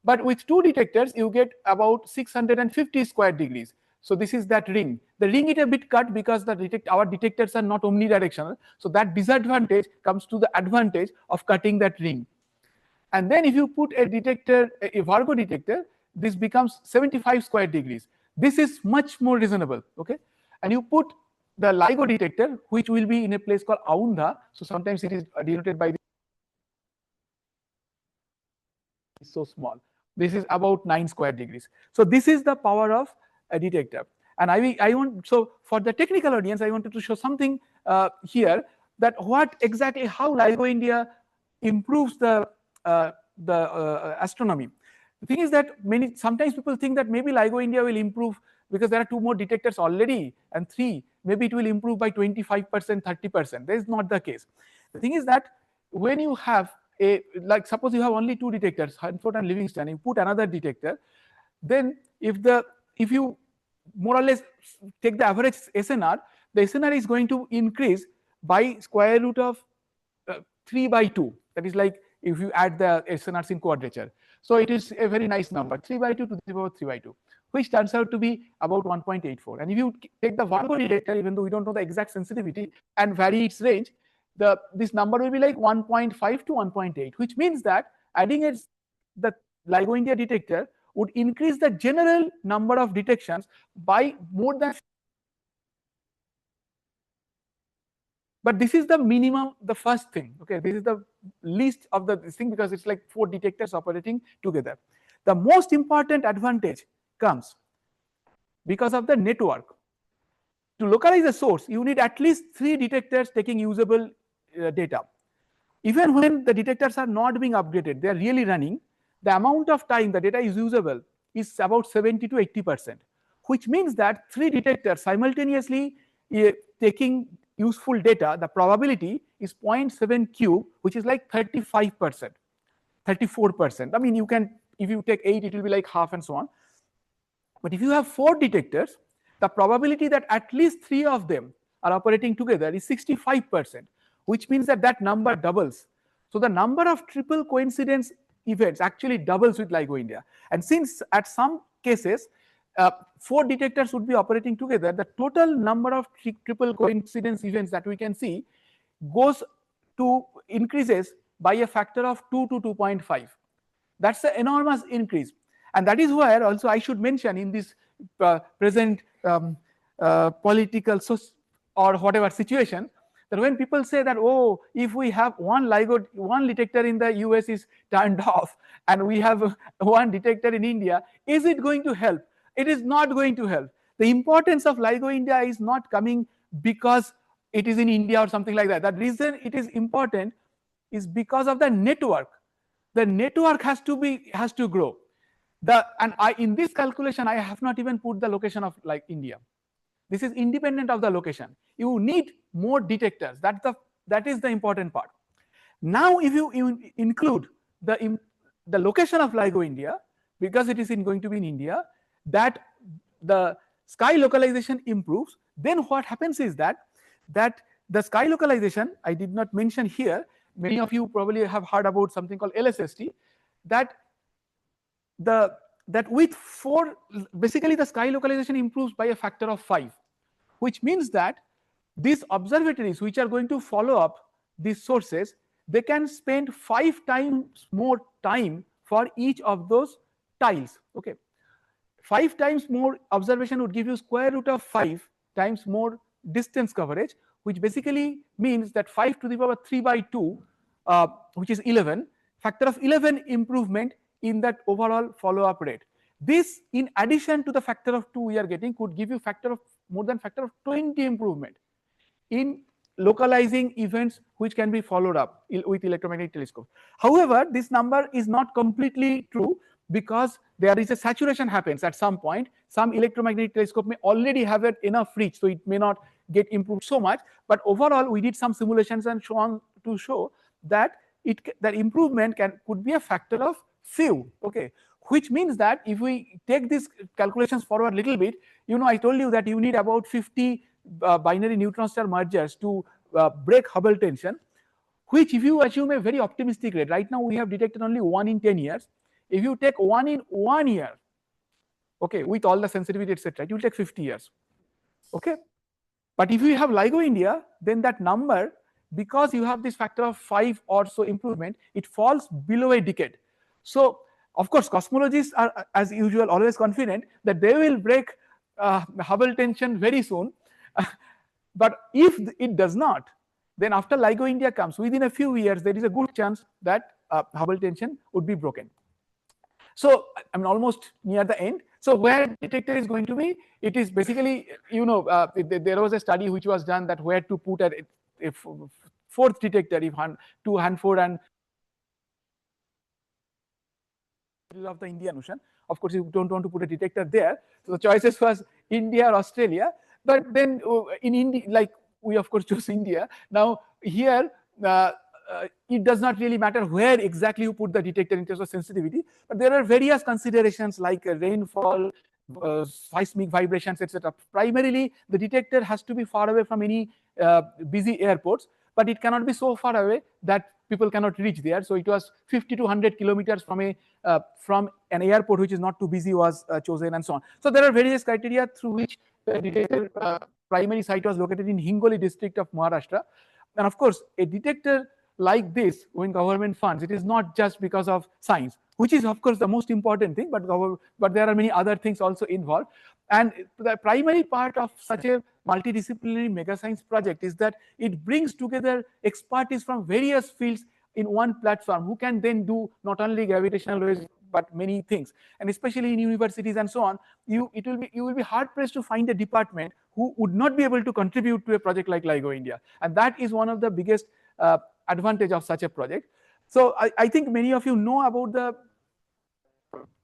[SPEAKER 2] But with two detectors, you get about 650 square degrees. So this is that ring. The ring is a bit cut because our detectors are not omnidirectional. So that disadvantage comes to the advantage of cutting that ring. And then if you put a detector, a Virgo detector, this becomes 75 square degrees. This is much more reasonable. Okay, and you put the LIGO detector, which will be in a place called Aundha. So sometimes it is denoted by so small. This is about 9 square degrees. So this is the power of a detector. And I want, so for the technical audience, I wanted to show something here, that what exactly, how LIGO India improves the astronomy. The thing is that sometimes people think that maybe LIGO India will improve because there are 2 more detectors already, and 3, maybe it will improve by 25%, 30%. That is not the case. The thing is that when you have like suppose you have only 2 detectors, Hanford and Livingston, you put another detector, then if you more or less take the average SNR, the SNR is going to increase by square root of 3 by 2. That is like if you add the SNRs in quadrature. So it is a very nice number, 3 by 2 to the power 3 by 2, which turns out to be about 1.84. And if you take the Virgo detector, even though we don't know the exact sensitivity, and vary its range, this number will be like 1.5 to 1.8, which means that adding the LIGO India detector would increase the general number of detections by more than. But this is the minimum, the first thing. Okay, this is the least of this thing because it's like 4 detectors operating together. The most important advantage comes because of the network. To localize a source, you need at least 3 detectors taking usable data. Even when the detectors are not being upgraded, they are really running, the amount of time the data is usable is about 70 to 80%, which means that 3 detectors simultaneously taking useful data, the probability is 0.7 cube, which is like 35%, 34%. I mean, you can, if you take 8, it will be like half and so on. But if you have 4 detectors, the probability that at least 3 of them are operating together is 65%, which means that that number doubles. So the number of triple coincidence events actually doubles with LIGO India. And since at some cases, 4 detectors would be operating together, the total number of triple coincidence events that we can see increases by a factor of 2 to 2.5. That's an enormous increase. And that is where also I should mention in this present political or whatever situation, that when people say that, oh, if we have one detector in the US is turned off and we have one detector in India, is it going to help? It is not going to help. The importance of LIGO India is not coming because it is in India or something like that. The reason it is important is because of the network. The network has to grow. In this calculation, I have not even put the location of like India. This is independent of the location. You need more detectors. That is the important part. Now, if you include the location of LIGO India, because it is going to be in India, that the sky localization improves. Then what happens is that the sky localization, I did not mention here. Many of you probably have heard about something called LSST. That with 4, basically the sky localization improves by a factor of 5, which means that these observatories which are going to follow up these sources, they can spend 5 times more time for each of those tiles. Okay, 5 times more observation would give you square root of 5 times more distance coverage, which basically means that 5 to the power 3 by 2, which is 11, factor of 11 improvement in that overall follow-up rate. This, in addition to the factor of 2 we are getting, could give you more than factor of 20 improvement in localizing events which can be followed up with electromagnetic telescope. However, this number is not completely true because there is a saturation happens at some point. Some electromagnetic telescope may already have enough reach, so it may not get improved so much. But overall, we did some simulations and to show that that improvement could be a factor of few. Okay, which means that if we take these calculations forward a little bit, I told you that you need about 50 binary neutron star mergers to break Hubble tension, which if you assume a very optimistic rate, right now we have detected only 1 in 10 years. If you take 1 in 1 year, okay, with all the sensitivity, etc., it will take 50 years. Okay, but if you have LIGO India, then that number, because you have this factor of 5 or so improvement, it falls below a decade. So of course, cosmologists are, as usual, always confident that they will break Hubble tension very soon. But if it does not, then after LIGO India comes, within a few years, there is a good chance that Hubble tension would be broken. So I'm almost near the end. So where detector is going to be, it is basically, there was a study which was done that where to put a fourth detector, if two Hanford and of the Indian Ocean. Of course, you don't want to put a detector there. So the choices was India or Australia. But then in India, like we of course chose India. Now here, it does not really matter where exactly you put the detector in terms of sensitivity, but there are various considerations like rainfall, seismic vibrations, etc. Primarily, the detector has to be far away from any busy airports, but it cannot be so far away that people cannot reach there. So it was 50 to 100 kilometers from an airport which is not too busy was chosen, and so on. So there are various criteria through which the detector primary site was located in Hingoli district of Maharashtra. And of course, a detector like this, when government funds, it is not just because of science, which is of course the most important thing, but there are many other things also involved. And the primary part of such a multidisciplinary mega science project is that it brings together expertise from various fields in one platform, who can then do not only gravitational waves but many things. And especially in universities and so on, you will be hard pressed to find a department who would not be able to contribute to a project like LIGO India. And that is one of the biggest advantage of such a project. So I think many of you know about the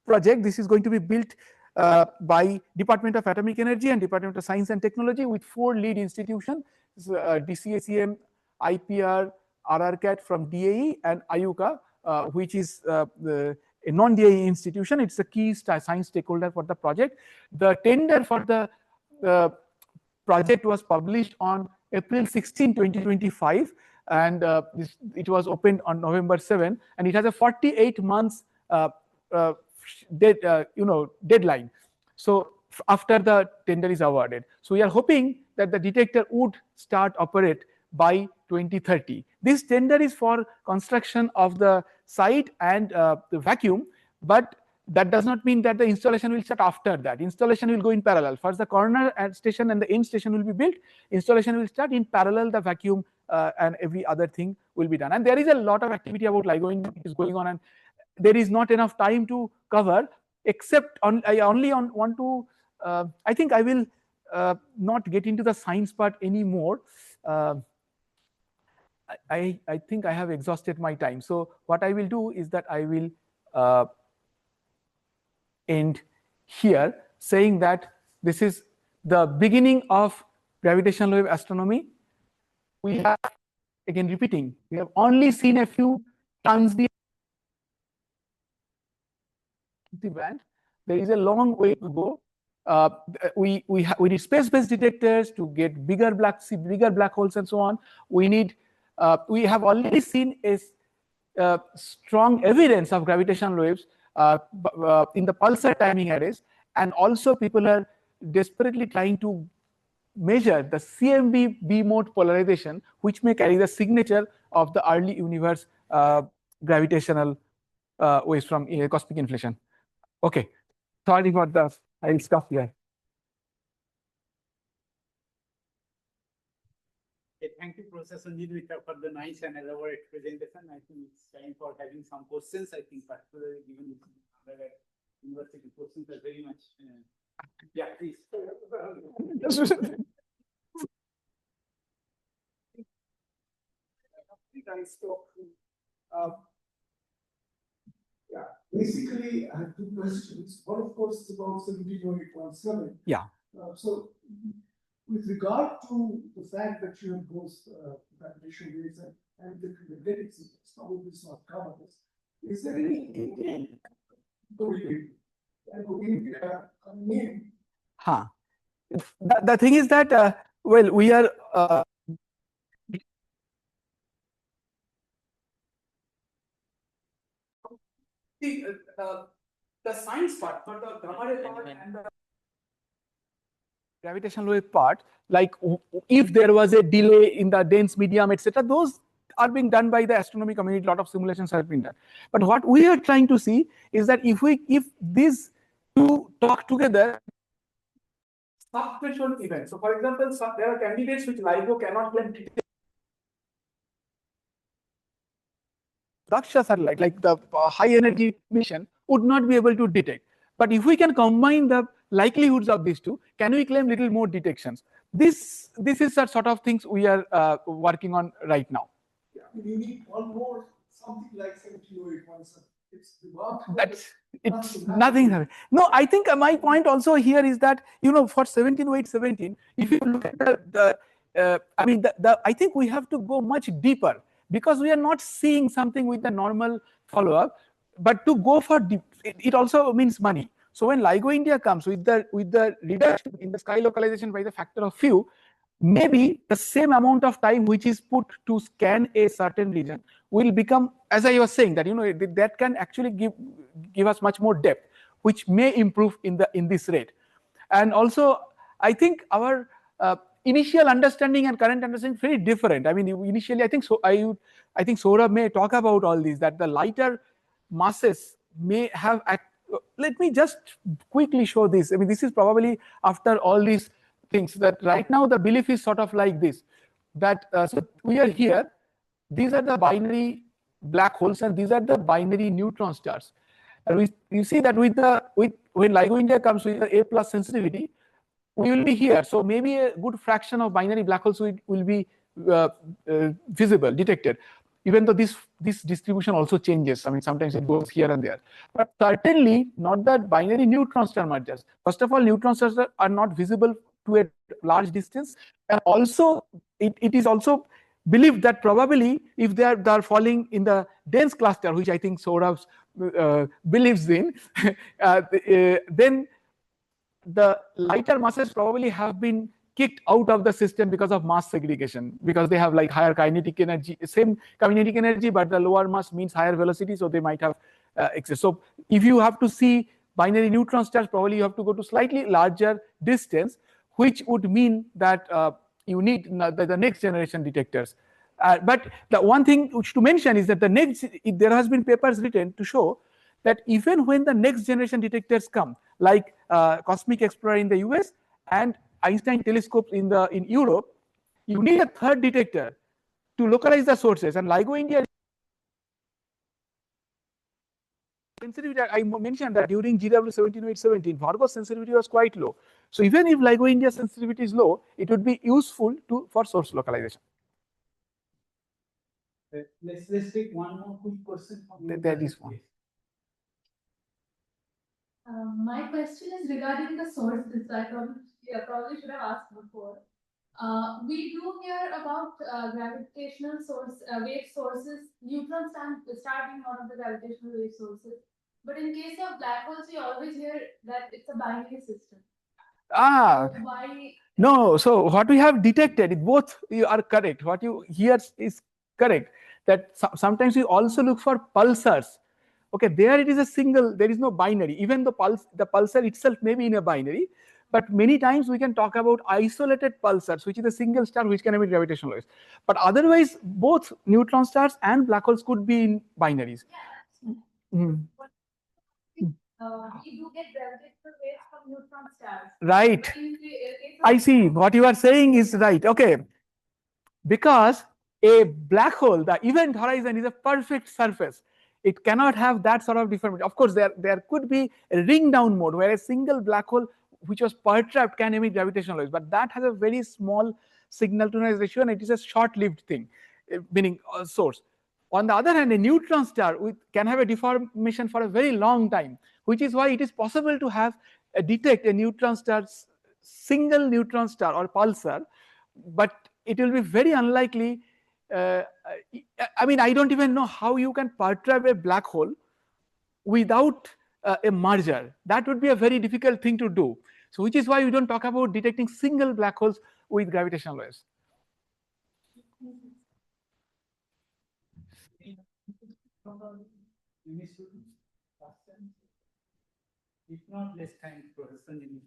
[SPEAKER 2] project. This is going to be built by Department of Atomic Energy and Department of Science and Technology with 4 lead institutions, DCACM, IPR, RRCAT from DAE, and IUCA, which is a non-DAE institution. It's a key science stakeholder for the project. The tender for the project was published on April 16, 2025, and it was opened on November 7, and it has a 48 months deadline. So after the tender is awarded, so we are hoping that the detector would start operate by 2030. This tender is for construction of the site and the vacuum, but that does not mean that the installation will start after that. Installation will go in parallel. First, the corner station and the end station will be built. Installation will start in parallel. The vacuum and every other thing will be done. And there is a lot of activity about LIGO India is going on, and there is not enough time to cover. Except I only want to. I think I will not get into the science part anymore. I think I have exhausted my time. So what I will do is that I will end here, saying that this is the beginning of gravitational wave astronomy. We have, again repeating, we have only seen a few transient band. There is a long way to go. We need space-based detectors to get bigger black holes and so on. We have already seen a strong evidence of gravitational waves in the pulsar timing arrays, and also people are desperately trying to measure the CMB B mode polarization, which may carry the signature of the early universe gravitational waves from cosmic inflation. Okay, sorry for the, I'll stop here.
[SPEAKER 3] Okay, thank you, Professor Sanjeev, for the nice and elaborate presentation. I think it's time for having some questions. I think particularly given the university questions are very much. Yeah, please.
[SPEAKER 1] Yeah.
[SPEAKER 4] basically, I have two questions. One, of course, is about 170817.
[SPEAKER 2] Yeah.
[SPEAKER 4] So, with regard to the fact that you have both gravitational waves and the magnetic signals, probably it's not covered this. Is there any name?
[SPEAKER 2] Huh. The thing is that, well, we are the science part, but the gamma ray part and the gravitational wave part, like if there was a delay in the dense medium, etc., those are being done by the astronomy community. A lot of simulations have been done. But what we are trying to see is that if these two talk together, sub-threshold events. So, for example, there are candidates which LIGO cannot claim Daksha satellite, like the high energy mission, would not be able to detect. But if we can combine the likelihoods of these two, can we claim little more detections? This is the sort of things we are working on right now.
[SPEAKER 4] Yeah, you need one more, something like 170817.
[SPEAKER 2] It's nothing. No, I think my point also here is that, for 170817, if you look at I think we have to go much deeper, because we are not seeing something with the normal follow-up. But to go for deep, it also means money. So when LIGO India comes with the reduction in the sky localization by the factor of few, maybe the same amount of time which is put to scan a certain region will become, as I was saying, that that can actually give us much more depth, which may improve in this rate. And also, I think our initial understanding and current understanding is very different. I mean, initially, I think so. I think Saurabh may talk about all these, that the lighter masses may have. Let me just quickly show this. I mean, this is probably after all these things, that right now the belief is sort of like this, that so we are here. These are the binary black holes, and these are the binary neutron stars. And you see that when LIGO India comes with the A+ sensitivity, we will be here. So maybe a good fraction of binary black holes will be visible, detected. Even though this distribution also changes. I mean, sometimes it goes here and there. But certainly not that binary neutron star mergers. First of all, neutron stars are not visible to a large distance. And also, it is also believed that probably if they are falling in the dense cluster, which I think Saurabh believes in, then the lighter masses probably have been kicked out of the system because of mass segregation, because they have like higher kinetic energy, same kinetic energy, but the lower mass means higher velocity, so they might have excess. So if you have to see binary neutron stars, probably you have to go to slightly larger distance, which would mean that you need the next generation detectors. But the one thing which to mention is that there has been papers written to show that even when the next generation detectors come, like Cosmic Explorer in the US and Einstein telescopes in Europe, you need a third detector to localize the sources. And LIGO India sensitivity, I mentioned that during GW 17817, Vargo's sensitivity was quite low. So even if LIGO India sensitivity is low, it would be useful for source localization.
[SPEAKER 3] Let's take one more quick question.
[SPEAKER 2] That is one.
[SPEAKER 5] My question is regarding the sources. I probably should have asked before. We do hear about gravitational wave sources, neutron star being one of the gravitational wave sources. But in case of black holes, we always hear that it's a binary system. So why?
[SPEAKER 2] No, so what we have detected, both you are correct. What you hear is correct. That sometimes we also look for pulsars. Okay, there it is a single, there is no binary. Even the pulsar itself may be in a binary, but many times we can talk about isolated pulsars, which is a single star which can emit gravitational waves. But otherwise, both neutron stars and black holes could be in binaries.
[SPEAKER 5] Yeah. We do get gravitational waves from neutron stars.
[SPEAKER 2] Right. I see. What you are saying is right. Okay. Because a black hole, the event horizon is a perfect surface. It cannot have that sort of deformity. Of course, there could be a ring down mode where a single black hole which was perturbed can emit gravitational waves, but that has a very small signal to noise ratio and it is a short-lived thing, meaning source. On the other hand, a neutron star can have a deformation for a very long time, which is why it is possible to have detect a neutron star, single neutron star or pulsar, but it will be very unlikely. I mean, I don't even know how you can perturb a black hole without a merger. That would be a very difficult thing to do. So which is why we don't talk about detecting single black holes with gravitational waves.
[SPEAKER 3] If not, let's thank Professor Nini.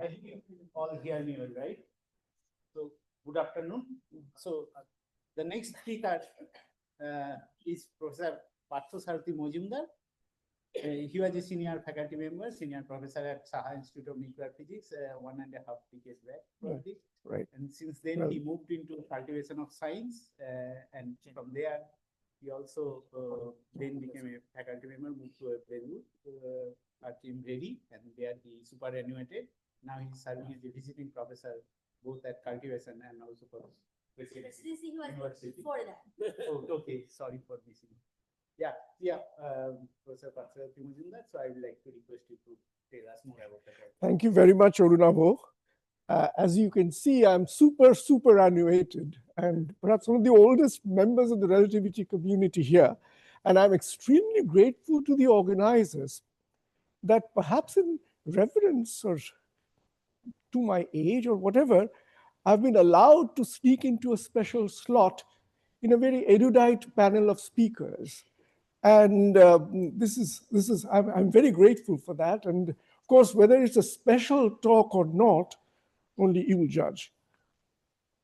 [SPEAKER 3] I think you all hear me well, right? So, good afternoon. So, the next speaker is Professor Parthasarathi Mojumdar. He was a senior faculty member, senior professor at Saha Institute of Nuclear Physics 1.5 decades back, probably.
[SPEAKER 2] Right.
[SPEAKER 3] And since then, he moved into cultivation of science, and from there, he also then became a faculty member, moved to Peru at Imbredi, and there he superannuated. Now he's serving as a visiting professor both at cultivation and also for
[SPEAKER 6] Residency was before that.
[SPEAKER 3] Oh, okay, sorry for missing. Yeah, Professor Parthasarathi Mojumdar. So I would like to request you to tell us more about that.
[SPEAKER 4] Thank you very much, Arunabh. As you can see, I'm superannuated and perhaps one of the oldest members of the relativity community here. And I'm extremely grateful to the organizers that perhaps in reverence or to my age or whatever, I've been allowed to sneak into a special slot in a very erudite panel of speakers. And I'm very grateful for that. And of course, whether it's a special talk or not, only you will judge.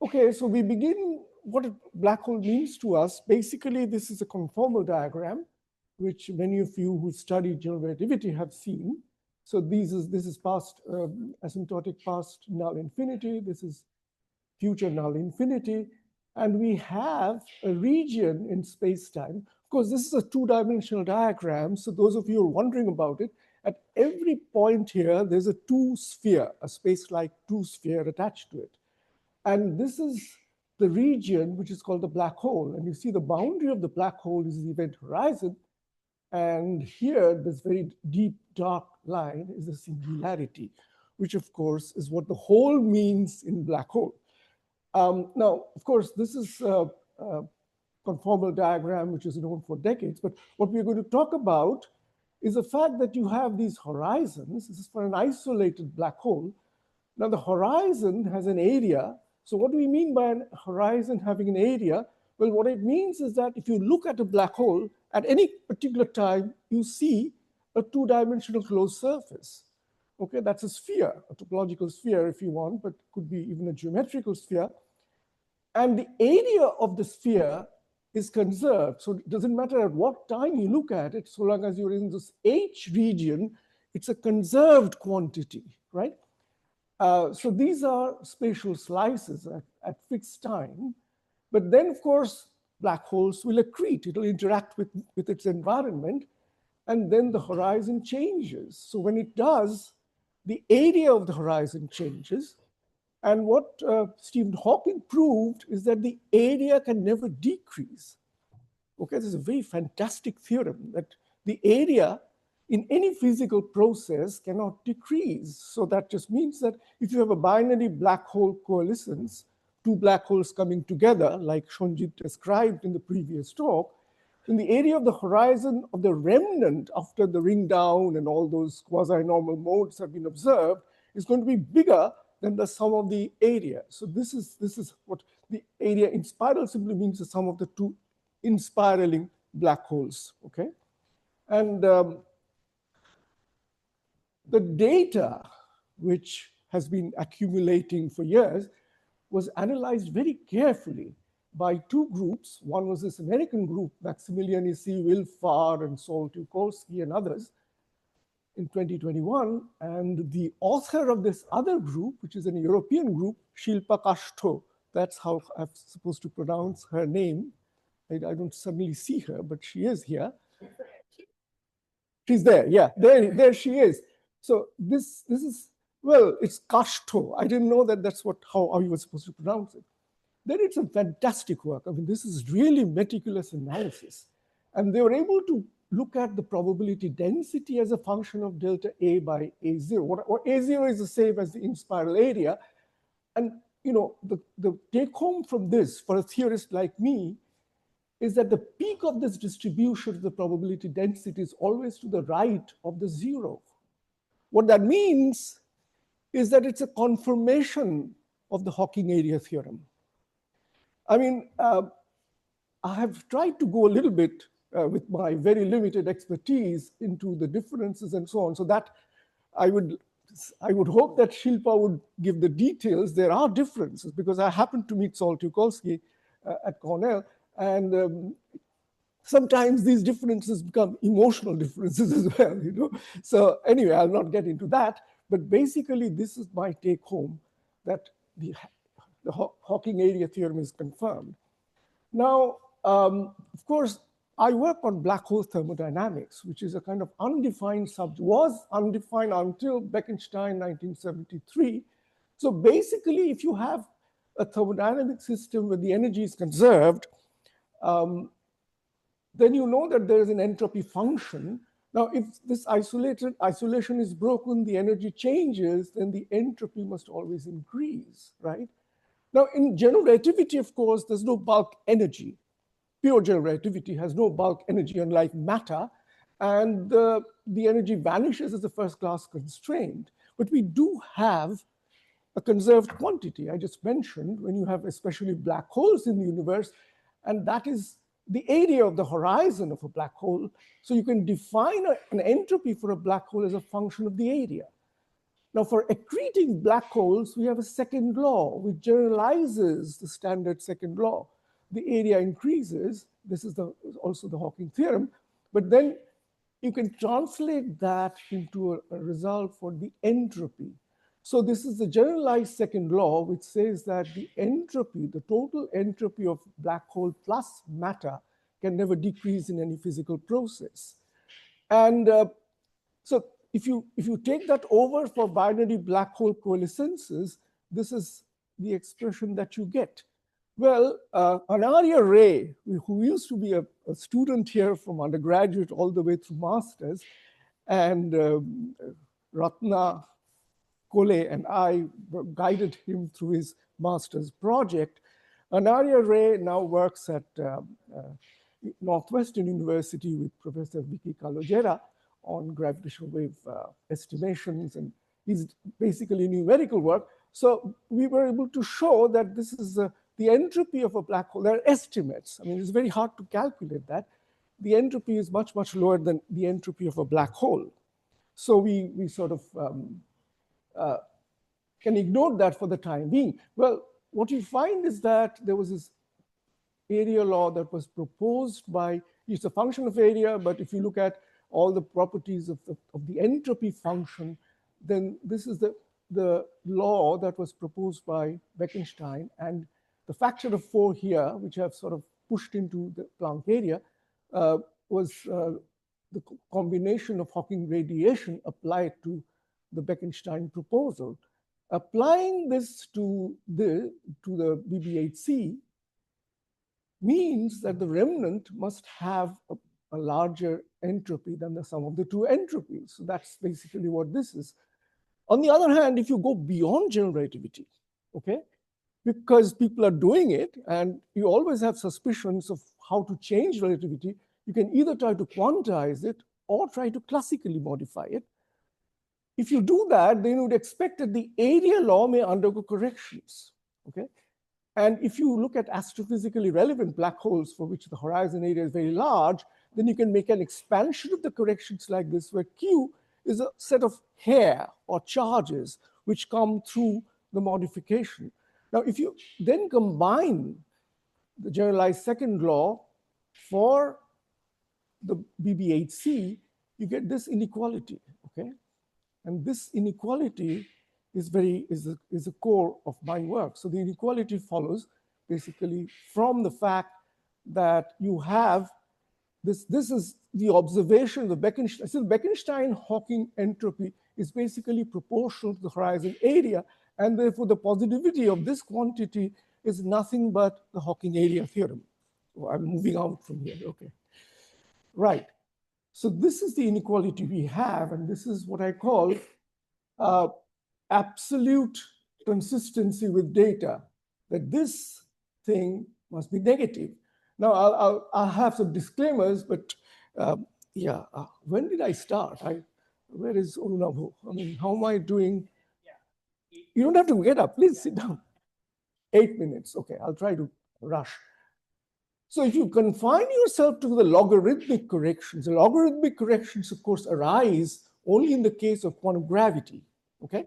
[SPEAKER 4] Okay, so we begin what a black hole means to us. Basically, this is a conformal diagram, which many of you who study general relativity have seen. So this is past asymptotic past null infinity. This is future null infinity. And we have a region in space-time. Of course, this is a two-dimensional diagram. So those of you who are wondering about it, at every point here, there's a two-sphere, a space-like two-sphere attached to it. And this is the region which is called the black hole. And you see the boundary of the black hole is the event horizon. And here, this very deep, dark line is the singularity, which of course is what the hole means in black hole. Now, of course, this is a conformal diagram, which is known for decades. But what we're going to talk about is the fact that you have these horizons. This is for an isolated black hole. Now, the horizon has an area. So what do we mean by a horizon having an area? Well, what it means is that if you look at a black hole, at any particular time, you see a two-dimensional closed surface. Okay, that's a sphere, a topological sphere if you want, but could be even a geometrical sphere. And the area of the sphere is conserved. So it doesn't matter at what time you look at it, so long as you're in this H region, it's a conserved quantity, right? So these are spatial slices at fixed time. But then, of course, black holes will accrete. It'll interact with its environment. And then the horizon changes. So when it does, the area of the horizon changes. And what Stephen Hawking proved is that the area can never decrease. Okay, this is a very fantastic theorem that the area in any physical process cannot decrease. So that just means that if you have a binary black hole coalescence, two black holes coming together, like Shonjit described in the previous talk, then the area of the horizon of the remnant after the ring down and all those quasi-normal modes have been observed is going to be bigger than the sum of the area. So this is what the area in spiral simply means the sum of the two inspiraling black holes, okay? And the data which has been accumulating for years was analyzed very carefully by two groups. One was this American group, Maximilian Issy, Will Farr, and Sol Tukolsky, and others in 2021. And the author of this other group, which is an European group, Shilpa Kashto, that's how I'm supposed to pronounce her name. I don't suddenly see her, but she is here. She's there, yeah, there she is. So this is Well, it's Kashto. I didn't know that that's how you were supposed to pronounce it. They did some fantastic work. I mean, this is really meticulous analysis. And they were able to look at the probability density as a function of delta A by A0, or A0 is the same as the in-spiral area. And the take home from this for a theorist like me is that the peak of this distribution of the probability density is always to the right of the zero. What that means is that it's a confirmation of the Hawking area theorem. I mean, I have tried to go a little bit with my very limited expertise into the differences and so on, so that I would hope that Shilpa would give the details. There are differences because I happened to meet Sol Tukolsky at Cornell, and sometimes these differences become emotional differences as well, So anyway, I'll not get into that, but basically this is my take home, that the Hawking area theorem is confirmed. Now, of course, I work on black hole thermodynamics, which is a kind of undefined subject, was undefined until Bekenstein 1973. So basically, if you have a thermodynamic system where the energy is conserved, then you know that there is an entropy function. Now, if this isolation is broken, the energy changes, then the entropy must always increase, right? Now, in general relativity, of course, there's no bulk energy. Pure general relativity has no bulk energy, unlike matter, and the energy vanishes as a first-class constraint. But we do have a conserved quantity. I just mentioned when you have especially black holes in the universe, and that is the area of the horizon of a black hole. So you can define an entropy for a black hole as a function of the area. Now, for accreting black holes, we have a second law which generalizes the standard second law. The area increases. This is also the Hawking theorem. But then you can translate that into a result for the entropy. So this is the generalized second law, which says that the entropy, the total entropy of black hole plus matter, can never decrease in any physical process. And so if you take that over for binary black hole coalescences, this is the expression that you get. Well, Anaria Ray, who used to be a student here from undergraduate all the way through masters, and Ratna Kole and I guided him through his master's project. Anaria Ray now works at Northwestern University with Professor Vicky Calogera on gravitational wave estimations, and he's basically numerical work. So we were able to show that this is the entropy of a black hole. There are estimates. I mean, it's very hard to calculate that. The entropy is much, much lower than the entropy of a black hole. So we sort of can ignore that for the time being. Well, what you find is that there was this area law that was proposed by, it's a function of area, but if you look at all the properties of the entropy function, then this is the law that was proposed by Bekenstein, and the factor of 4 here, which I've sort of pushed into the Planck area, was the combination of Hawking radiation applied to the Bekenstein proposal. Applying this to the BB8C means that the remnant must have a larger entropy than the sum of the two entropies. So that's basically what this is. On the other hand, if you go beyond general relativity, okay, because people are doing it and you always have suspicions of how to change relativity, you can either try to quantize it or try to classically modify it. If you do that, then you would expect that the area law may undergo corrections, okay? And if you look at astrophysically relevant black holes for which the horizon area is very large, then you can make an expansion of the corrections like this, where Q is a set of hair or charges which come through the modification. Now, if you then combine the generalized second law for the BB8C, you get this inequality, okay? And this inequality is the core of my work. So the inequality follows basically from the fact that you have this is the observation of the Bekenstein. So Bekenstein-Hawking entropy is basically proportional to the horizon area, and therefore the positivity of this quantity is nothing but the Hawking area theorem. Oh, I'm moving out from here, okay. Right, so this is the inequality we have, and this is what I call absolute consistency with data, that this thing must be negative. Now, I'll have some disclaimers, but yeah, when did I start? Where is Orunabhu? I mean, how am I doing? You don't have to get up, please sit down. 8 minutes, okay, I'll try to rush. So if you confine yourself to the logarithmic corrections, the logarithmic corrections, of course, arise only in the case of quantum gravity, okay?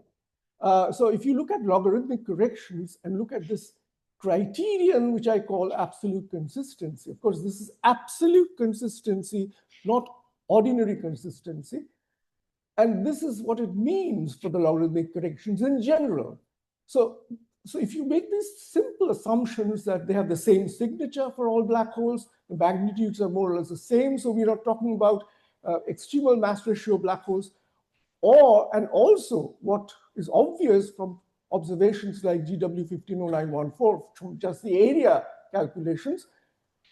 [SPEAKER 4] So if you look at logarithmic corrections and look at this criterion, which I call absolute consistency, of course, this is absolute consistency, not ordinary consistency. And this is what it means for the logarithmic corrections in general. So if you make these simple assumptions that they have the same signature for all black holes, the magnitudes are more or less the same, so we're not talking about extremal mass ratio black holes, and also what is obvious from observations like GW 150914 from just the area calculations,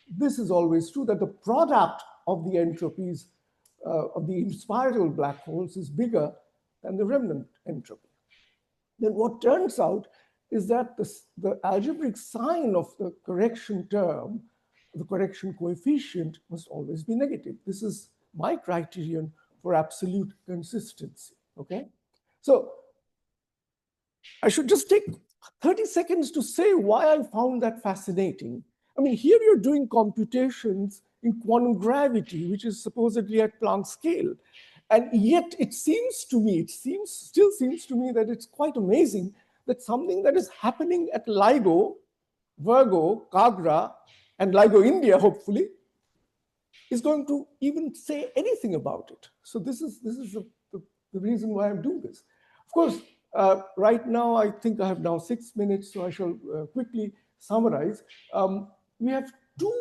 [SPEAKER 4] this is always true, that the product of the entropies of the spiral black holes is bigger than the remnant entropy. Then what turns out is that the algebraic sign of the correction term, the correction coefficient, must always be negative. This is my criterion for absolute consistency, okay? So I should just take 30 seconds to say why I found that fascinating. I mean, here you're doing computations in quantum gravity, which is supposedly at Planck scale. And yet it seems to me, still seems to me that it's quite amazing that something that is happening at LIGO, Virgo, Kagra, and LIGO India, hopefully, is going to even say anything about it. So this is the reason why I'm doing this. Of course, right now, I think I have now 6 minutes, so I shall quickly summarize. We have two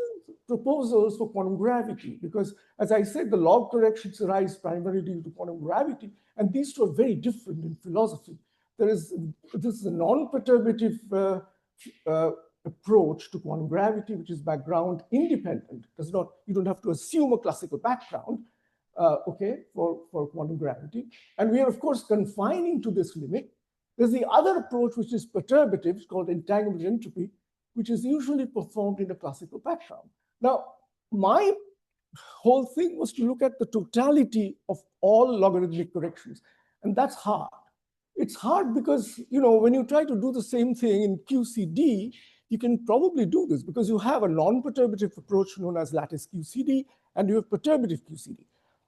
[SPEAKER 4] proposals for quantum gravity, because as I said, the log corrections arise primarily due to quantum gravity, and these two are very different in philosophy. This is a non-perturbative approach to quantum gravity, which is background independent. You don't have to assume a classical background, okay, for quantum gravity. And we are, of course, confining to this limit. There's the other approach, which is perturbative, it's called entanglement entropy, which is usually performed in a classical background. Now, my whole thing was to look at the totality of all logarithmic corrections, and that's hard. It's hard because, when you try to do the same thing in QCD, you can probably do this because you have a non-perturbative approach known as lattice QCD, and you have perturbative QCD.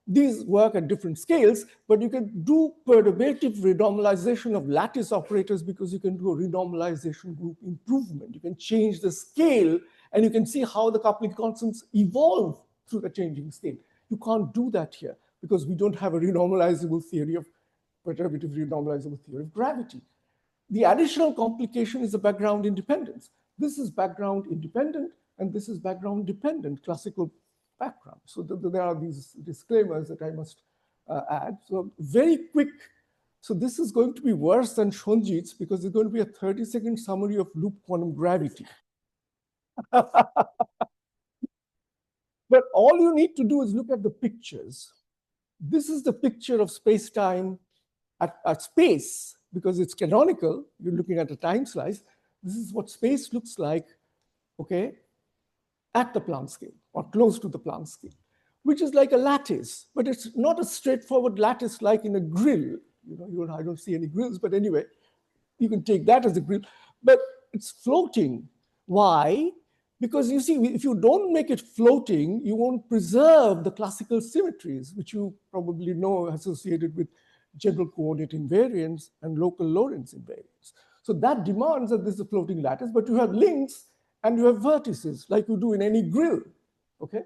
[SPEAKER 4] These work at different scales, but you can do perturbative renormalization of lattice operators because you can do a renormalization group improvement. You can change the scale, and you can see how the coupling constants evolve through the changing scale. You can't do that here because we don't have a renormalizable theory of perturbative renormalizable theory of gravity. The additional complication is the background independence. This is background independent, and this is background dependent, classical background. So there are these disclaimers that I must add. So very quick. So this is going to be worse than Shonjit's because it's going to be a 30-second summary of loop quantum gravity. But all you need to do is look at the pictures. This is the picture of space-time at space, because it's canonical. You're looking at a time slice. This is what space looks like, okay, at the Planck scale or close to the Planck scale, which is like a lattice, but it's not a straightforward lattice like in a grill. I don't see any grills, but anyway, you can take that as a grill, but it's floating. Why? Because you see, if you don't make it floating, you won't preserve the classical symmetries, which you probably know associated with general coordinate invariance and local Lorentz invariance. So that demands that this is a floating lattice, but you have links and you have vertices like you do in any grill, okay?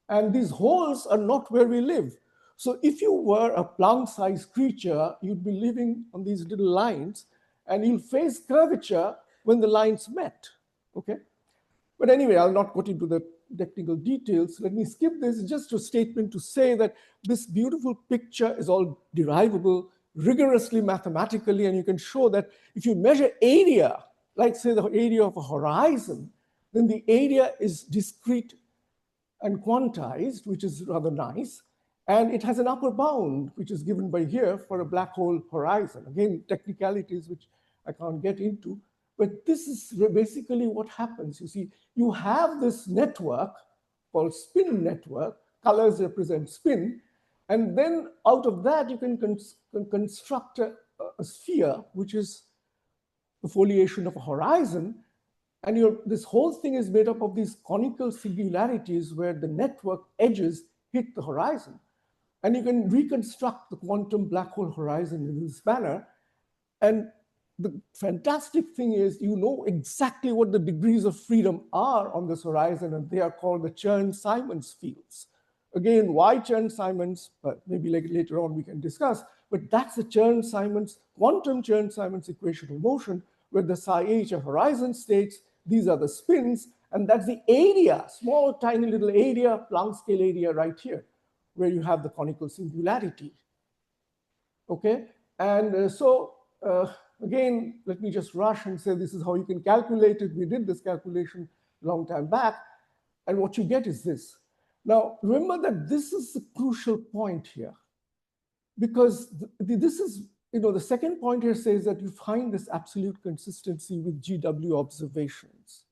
[SPEAKER 4] And these holes are not where we live. So if you were a Planck-sized creature, you'd be living on these little lines, and you'll face curvature when the lines met, okay? But anyway, I'll not go into the technical details. Let me skip this, just a statement to say that this beautiful picture is all derivable rigorously mathematically, and you can show that if you measure area, like say the area of a horizon, then the area is discrete and quantized, which is rather nice. And it has an upper bound, which is given by here for a black hole horizon. Again, technicalities which I can't get into, but this is basically what happens. You see, you have this network called spin network, colors represent spin, and then out of that, you can construct a sphere, which is the foliation of a horizon. And this whole thing is made up of these conical singularities where the network edges hit the horizon. And you can reconstruct the quantum black hole horizon in this manner. And the fantastic thing is you know exactly what the degrees of freedom are on this horizon, and they are called the Chern-Simons fields. Again, why Chern-Simons? Maybe later on we can discuss, but that's the Chern-Simons, quantum Chern-Simons equation of motion, where the psi h are horizon states, these are the spins, and that's the area, small, tiny little area, Planck scale area right here, where you have the conical singularity. Okay, and again, let me just rush and say this is how you can calculate it. We did this calculation a long time back, and what you get is this. Now, remember that this is the crucial point here, because this is, the second point here says that you find this absolute consistency with GW observations.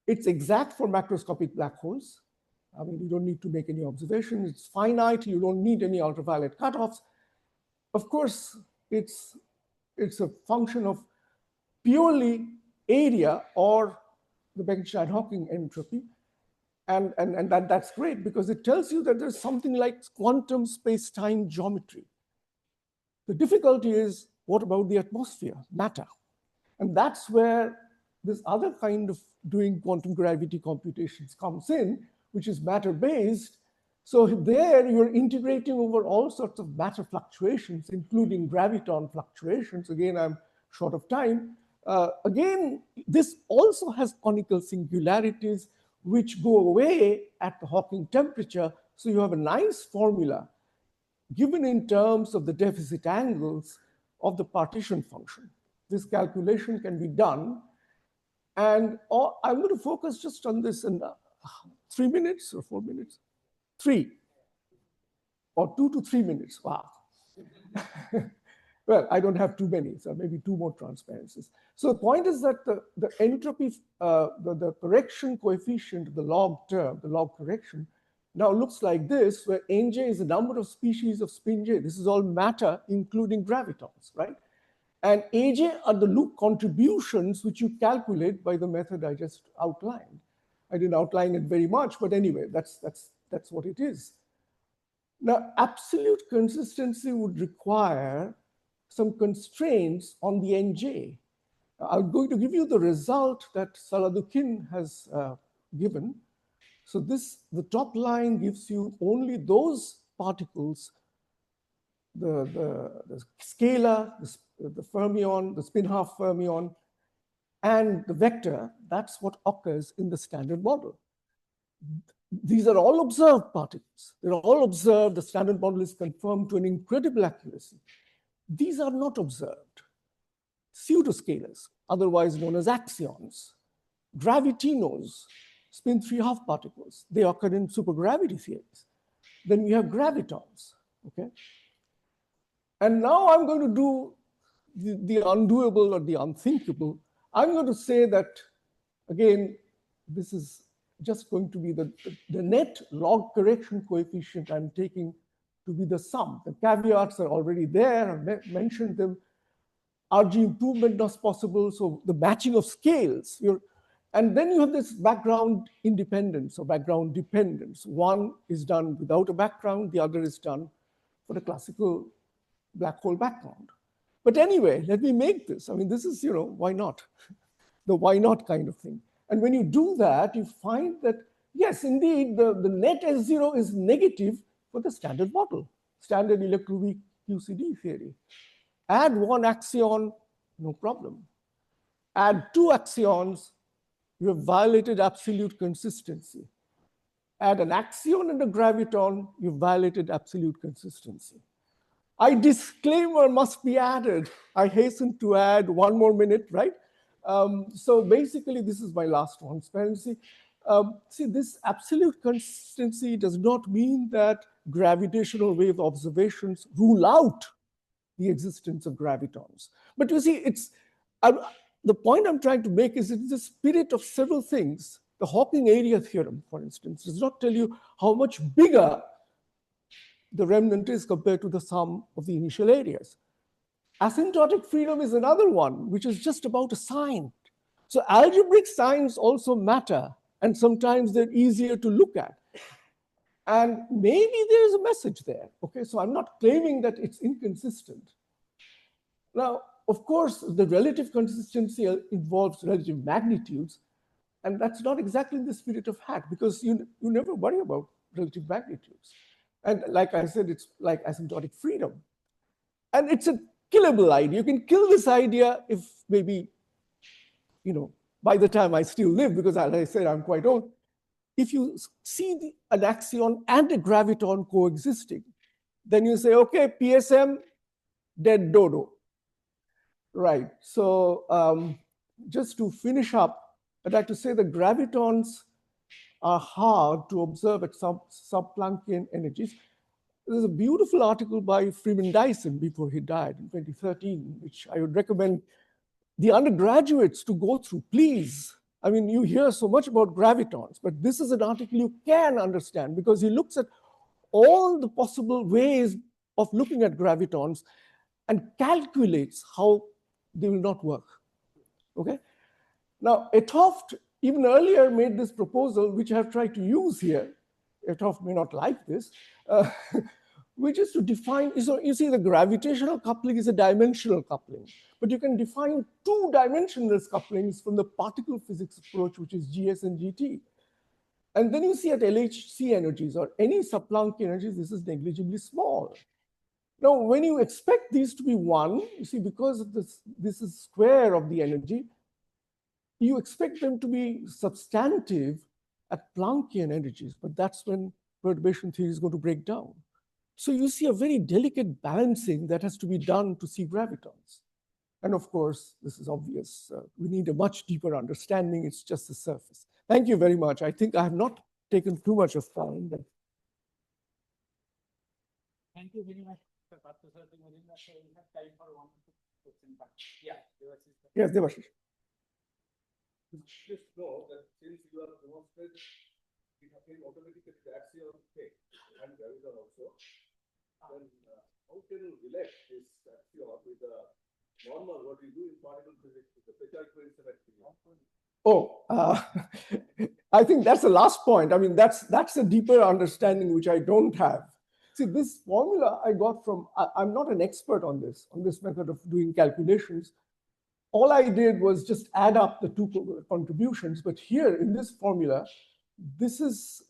[SPEAKER 4] It's exact for macroscopic black holes. I mean, you don't need to make any observation. It's finite. You don't need any ultraviolet cutoffs. Of course, it's a function of purely area or the Bekenstein-Hawking entropy. And that's great because it tells you that there's something like quantum space-time geometry. The difficulty is, what about the atmosphere, matter? And that's where this other kind of doing quantum gravity computations comes in, which is matter-based. So there you're integrating over all sorts of matter fluctuations, including graviton fluctuations. Again, I'm short of time. Again, this also has conical singularities which go away at the Hawking temperature. So you have a nice formula given in terms of the deficit angles of the partition function. This calculation can be done. And I'm going to focus just on this in 3 minutes or 4 minutes. 3 or 2 to 3 minutes. Wow. Well, I don't have too many, so maybe 2 more transparencies. So the point is that the entropy, the correction coefficient, the log term, the log correction, now looks like this, where Nj is the number of species of spin J. This is all matter, including gravitons, right? And Aj are the loop contributions which you calculate by the method I just outlined. I didn't outline it very much, but anyway, that's what it is. Now, absolute consistency would require some constraints on the Nj. I'm going to give you the result that Saladukin has given. So the top line gives you only those particles, the scalar, the fermion, the spin half fermion, and the vector. That's what occurs in the standard model. These are all observed particles. They're all observed. The standard model is confirmed to an incredible accuracy. These are not observed. Pseudoscalars, otherwise known as axions, gravitinos, spin 3/2 particles. They occur in supergravity theories. Then we have gravitons, okay? And now I'm going to do the undoable or the unthinkable. I'm going to say that, again, this is just going to be the net log correction coefficient I'm taking to be the sum. The caveats are already there. I've mentioned them. RG improvement not possible, so the matching of scales. And then you have this background independence or background dependence. One is done without a background, the other is done for the classical black hole background. But anyway, let me make this. I mean, this is, why not? The why not kind of thing. And when you do that, you find that, yes, indeed, the net S0 is negative for the standard model, standard electroweak QCD theory. Add 1 axion, no problem. Add 2 axions, you have violated absolute consistency. Add an axion and a graviton, you've violated absolute consistency. disclaimer must be added. I hasten to add one more minute, right? So basically, this is my last transparency. See, this absolute consistency does not mean that gravitational wave observations rule out the existence of gravitons. But you see, the point I'm trying to make is it's the spirit of several things. The Hawking area theorem, for instance, does not tell you how much bigger the remnant is compared to the sum of the initial areas. Asymptotic freedom is another one, which is just about a sign. So algebraic signs also matter, and sometimes they're easier to look at. And maybe there's a message there. Okay, so I'm not claiming that it's inconsistent. Now, of course, the relative consistency involves relative magnitudes, and that's not exactly in the spirit of Hack, because you never worry about relative magnitudes. And like I said, it's like asymptotic freedom. And it's a killable idea. You can kill this idea if maybe, by the time I still live, because as I said, I'm quite old, if you see an axion and a graviton coexisting, then you say, okay, PSM, dead dodo. Right. So just to finish up, I'd like to say that gravitons are hard to observe at sub-Planckian energies. There's a beautiful article by Freeman Dyson before he died in 2013, which I would recommend the undergraduates to go through, please. I mean, you hear so much about gravitons, but this is an article you can understand because he looks at all the possible ways of looking at gravitons and calculates how they will not work. Okay? Now, 't Hooft even earlier made this proposal, which I have tried to use here. 't Hooft may not like this, which is to define, so you see the gravitational coupling is a dimensional coupling, but you can define two dimensional couplings from the particle physics approach, which is GS and GT. And then you see at LHC energies or any sub-Planck energies, this is negligibly small. Now, when you expect these to be one, you see, because of this is square of the energy, you expect them to be substantive at Planckian energies, but that's when perturbation theory is going to break down. So you see a very delicate balancing that has to be done to see gravitons. And of course, this is obvious. We need a much deeper understanding. It's just the surface. Thank you very much. I think I have not taken too much of time. But...
[SPEAKER 3] Thank you very much.
[SPEAKER 4] Yes, Devashish.
[SPEAKER 1] Just know that since you are demonstrated, it has automatically the axion K and graviton also, then how can you relate this axion with the normal what we do in particle physics with the special coincidence axion?
[SPEAKER 4] Oh, I think that's the last point. I mean, that's a deeper understanding which I don't have. See, this formula I got from, I'm not an expert on this method of doing calculations. All I did was just add up the two contributions. But here in this formula, this is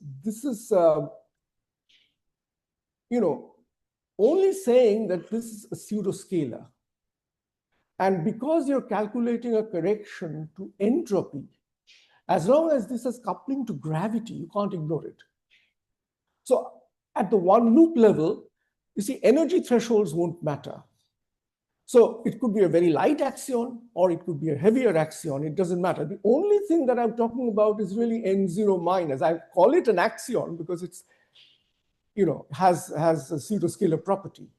[SPEAKER 4] only saying that this is a pseudoscalar. And because you're calculating a correction to entropy, as long as this is coupling to gravity, you can't ignore it. So at the one loop level, you see, energy thresholds won't matter. So it could be a very light axion, or it could be a heavier axion. It doesn't matter. The only thing that I'm talking about is really N0 minus. I call it an axion because it's, has a pseudoscalar property.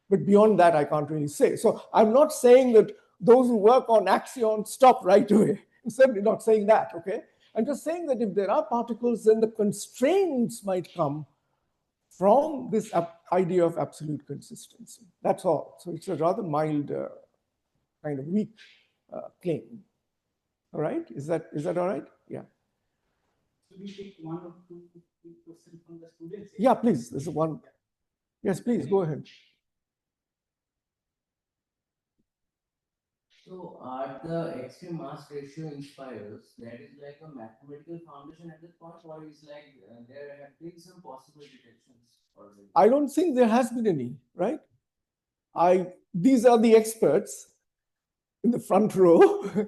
[SPEAKER 4] But beyond that, I can't really say. So I'm not saying that those who work on axions stop right away. I'm certainly not saying that, okay? I'm just saying that if there are particles, then the constraints might come from this idea of absolute consistency. That's all. So it's a rather mild, kind of weak claim. All right? Is that all right? Yeah.
[SPEAKER 3] So we take one or two questions from the students.
[SPEAKER 4] Yeah, please. There's one. Yes, please go ahead.
[SPEAKER 7] So are the extreme mass ratio inspires, that is like a mathematical foundation at this point, or is like there have been some possible detections already?
[SPEAKER 4] I don't think there has been any, right? These are the experts in the front row.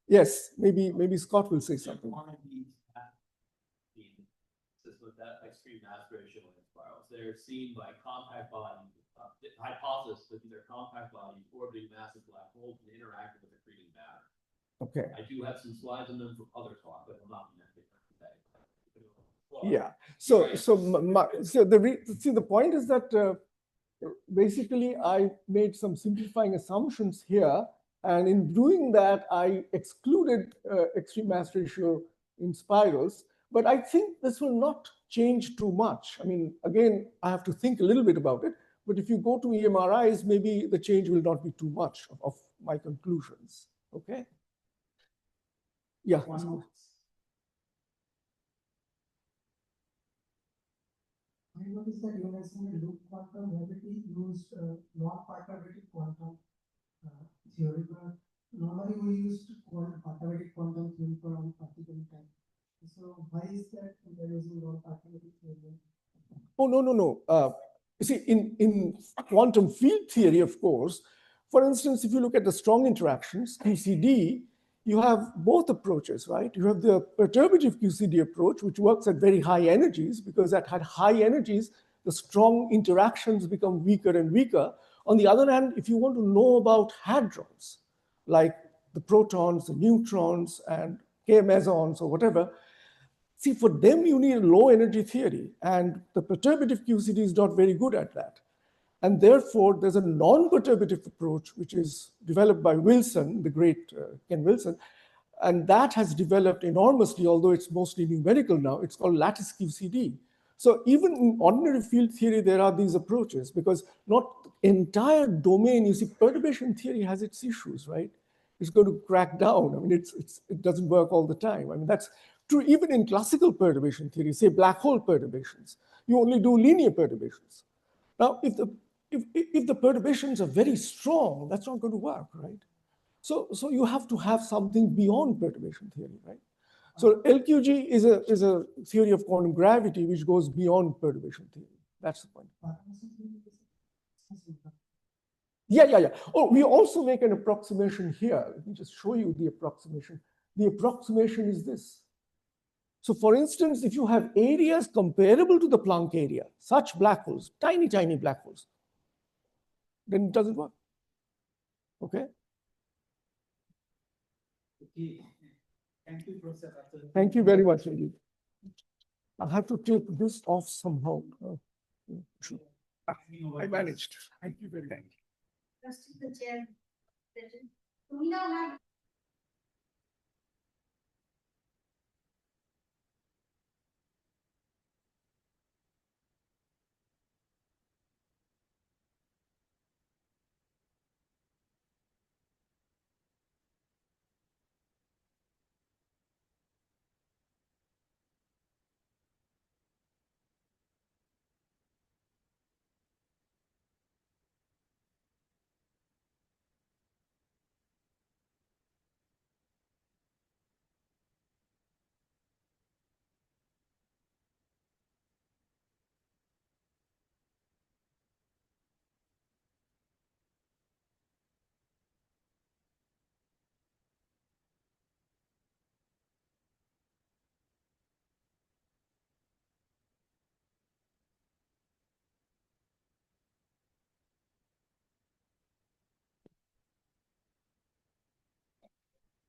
[SPEAKER 4] Yes, maybe Scott will say something.
[SPEAKER 8] One of these with that extreme mass ratio in spirals, they're seen by compact bodies the hypothesis that these are compact bodies orbiting massive black holes and interact with accreting matter.
[SPEAKER 4] Okay.
[SPEAKER 8] I do have some slides on them from other talk, but I'm not going to today.
[SPEAKER 4] Yeah. So the point is that basically I made some simplifying assumptions here, and in doing that I excluded extreme mass ratio in spirals. But I think this will not change too much. I mean, again, I have to think a little bit about it. But if you go to EMRIs, maybe the change will not be too much of my conclusions. Okay. Yeah.
[SPEAKER 3] One more.
[SPEAKER 9] I noticed that you mentioned loop quantum gravity used non-perturbative quantum theory, but normally we used perturbative quantum theory for all particle time. So why is that we are using non-perturbative theory?
[SPEAKER 4] Oh, no. You see, in quantum field theory, of course, for instance, if you look at the strong interactions, QCD, you have both approaches, right? You have the perturbative QCD approach, which works at very high energies, because at high energies, the strong interactions become weaker and weaker. On the other hand, if you want to know about hadrons, like the protons, the neutrons, and K mesons or whatever, see, for them, you need a low energy theory, and the perturbative QCD is not very good at that. And therefore, there's a non-perturbative approach, which is developed by Wilson, the great Ken Wilson, and that has developed enormously, although it's mostly numerical now. It's called lattice QCD. So even in ordinary field theory, there are these approaches, because not entire domain, you see, perturbation theory has its issues, right? It's going to crack down. I mean, it doesn't work all the time. I mean, that's true even in classical perturbation theory, say black hole perturbations. You only do linear perturbations. Now, if the perturbations are very strong, that's not going to work, right? So you have to have something beyond perturbation theory, right? So LQG is a theory of quantum gravity which goes beyond perturbation theory. That's the point. Yeah. Oh, we also make an approximation here. Let me just show you the approximation. The approximation is this. So for instance, if you have areas comparable to the Planck area, such black holes, tiny, tiny black holes, then it doesn't work. Okay?
[SPEAKER 3] Okay. Thank you, Professor.
[SPEAKER 4] Thank you very much, indeed. I'll have to take this off somehow. Sure. I managed. Thank you very much.
[SPEAKER 6] Trustee the chair. We now have